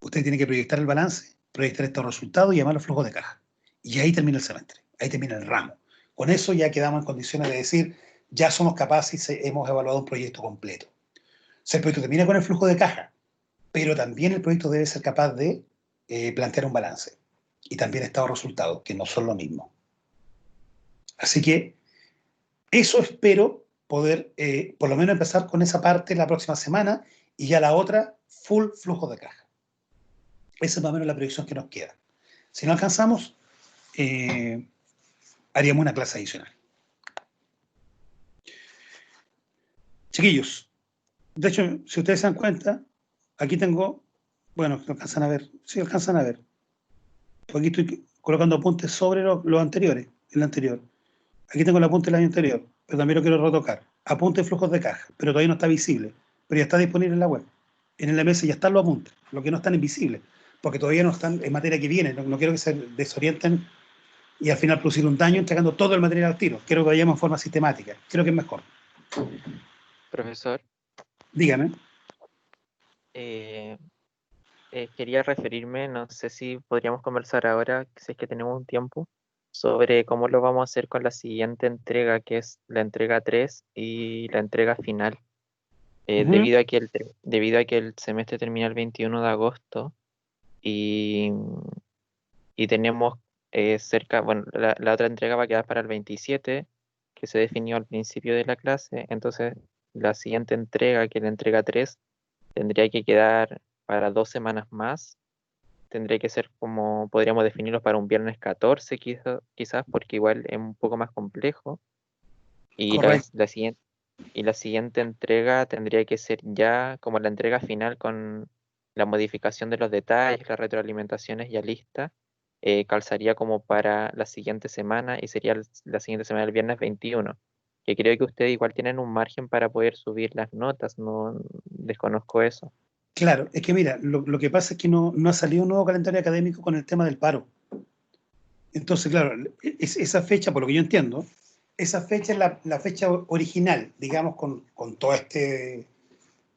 A: Usted tiene que proyectar el balance, proyectar estos resultados y llamar los flujos de caja. Y ahí termina el semestre, ahí termina el ramo. Con eso ya quedamos en condiciones de decir, ya somos capaces y hemos evaluado un proyecto completo. O sea, el proyecto termina con el flujo de caja, pero también el proyecto debe ser capaz de plantear un balance. Y también estados resultados, que no son lo mismo. Así que eso espero poder, por lo menos, empezar con esa parte la próxima semana y ya la otra, full flujo de caja. Esa es más o menos la proyección que nos queda. Si no alcanzamos, haríamos una clase adicional. Chiquillos, de hecho, si ustedes se dan cuenta, aquí tengo, bueno, alcanzan a ver, sí alcanzan a ver. Aquí estoy colocando apuntes sobre los anteriores, el anterior. Aquí tengo el apunte del año anterior, pero también lo quiero retocar. Apunte de flujos de caja, pero todavía no está visible, pero ya está disponible en la web. En el MS ya están los apuntes, lo que no están invisibles, porque todavía no están en materia que viene. No quiero que se desorienten y al final producir un daño entregando todo el material al tiro. Quiero que vayamos en forma sistemática. Creo que es mejor.
B: Profesor,
A: Dígame.
B: eh, quería referirme, no sé si podríamos conversar ahora, si es que tenemos un tiempo, sobre cómo lo vamos a hacer con la siguiente entrega, que es la entrega 3 y la entrega final. Debido a que el semestre termina el 21 de agosto y, y tenemos cerca, bueno, la otra entrega va a quedar para el 27, que se definió al principio de la clase, entonces la siguiente entrega, que es la entrega 3, tendría que quedar para 2 semanas más. Tendría que ser como, podríamos definirlo para un viernes 14 quizás, porque igual es un poco más complejo. Y
A: Correcto.
B: la siguiente entrega tendría que ser ya como la entrega final con la modificación de los detalles, las retroalimentaciones ya lista. Calzaría como para la siguiente semana y sería la siguiente semana el viernes 21. Que creo que ustedes igual tienen un margen para poder subir las notas, no desconozco eso.
A: Claro, es que mira, lo que pasa es que no ha salido un nuevo calendario académico con el tema del paro. Entonces, claro, esa fecha, por lo que yo entiendo, esa fecha es la fecha original, digamos, con todo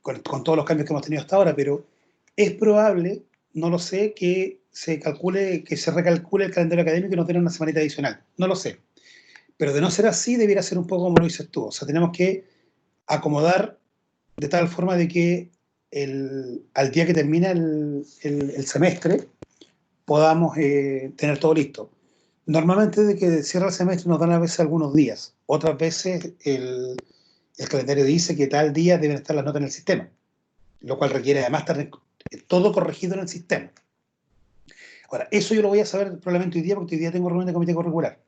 A: con todos los cambios que hemos tenido hasta ahora, pero es probable, no lo sé, que se recalcule el calendario académico y nos den una semanita adicional. No lo sé. Pero de no ser así, debiera ser un poco como lo dices tú. O sea, tenemos que acomodar de tal forma de que al día que termina el semestre podamos tener todo listo. Normalmente desde que cierra el semestre nos dan a veces algunos días. Otras veces el calendario dice que tal día deben estar las notas en el sistema, lo cual requiere además estar todo corregido en el sistema. Ahora, eso yo lo voy a saber probablemente hoy día, porque hoy día tengo reunión de comité curricular.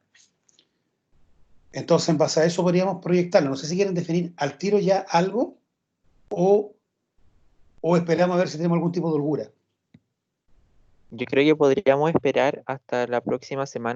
A: Entonces, en base a eso podríamos proyectarlo. No sé si quieren definir al tiro ya algo o, o esperamos a ver si tenemos algún tipo de holgura.
B: Yo creo que podríamos esperar hasta la próxima semana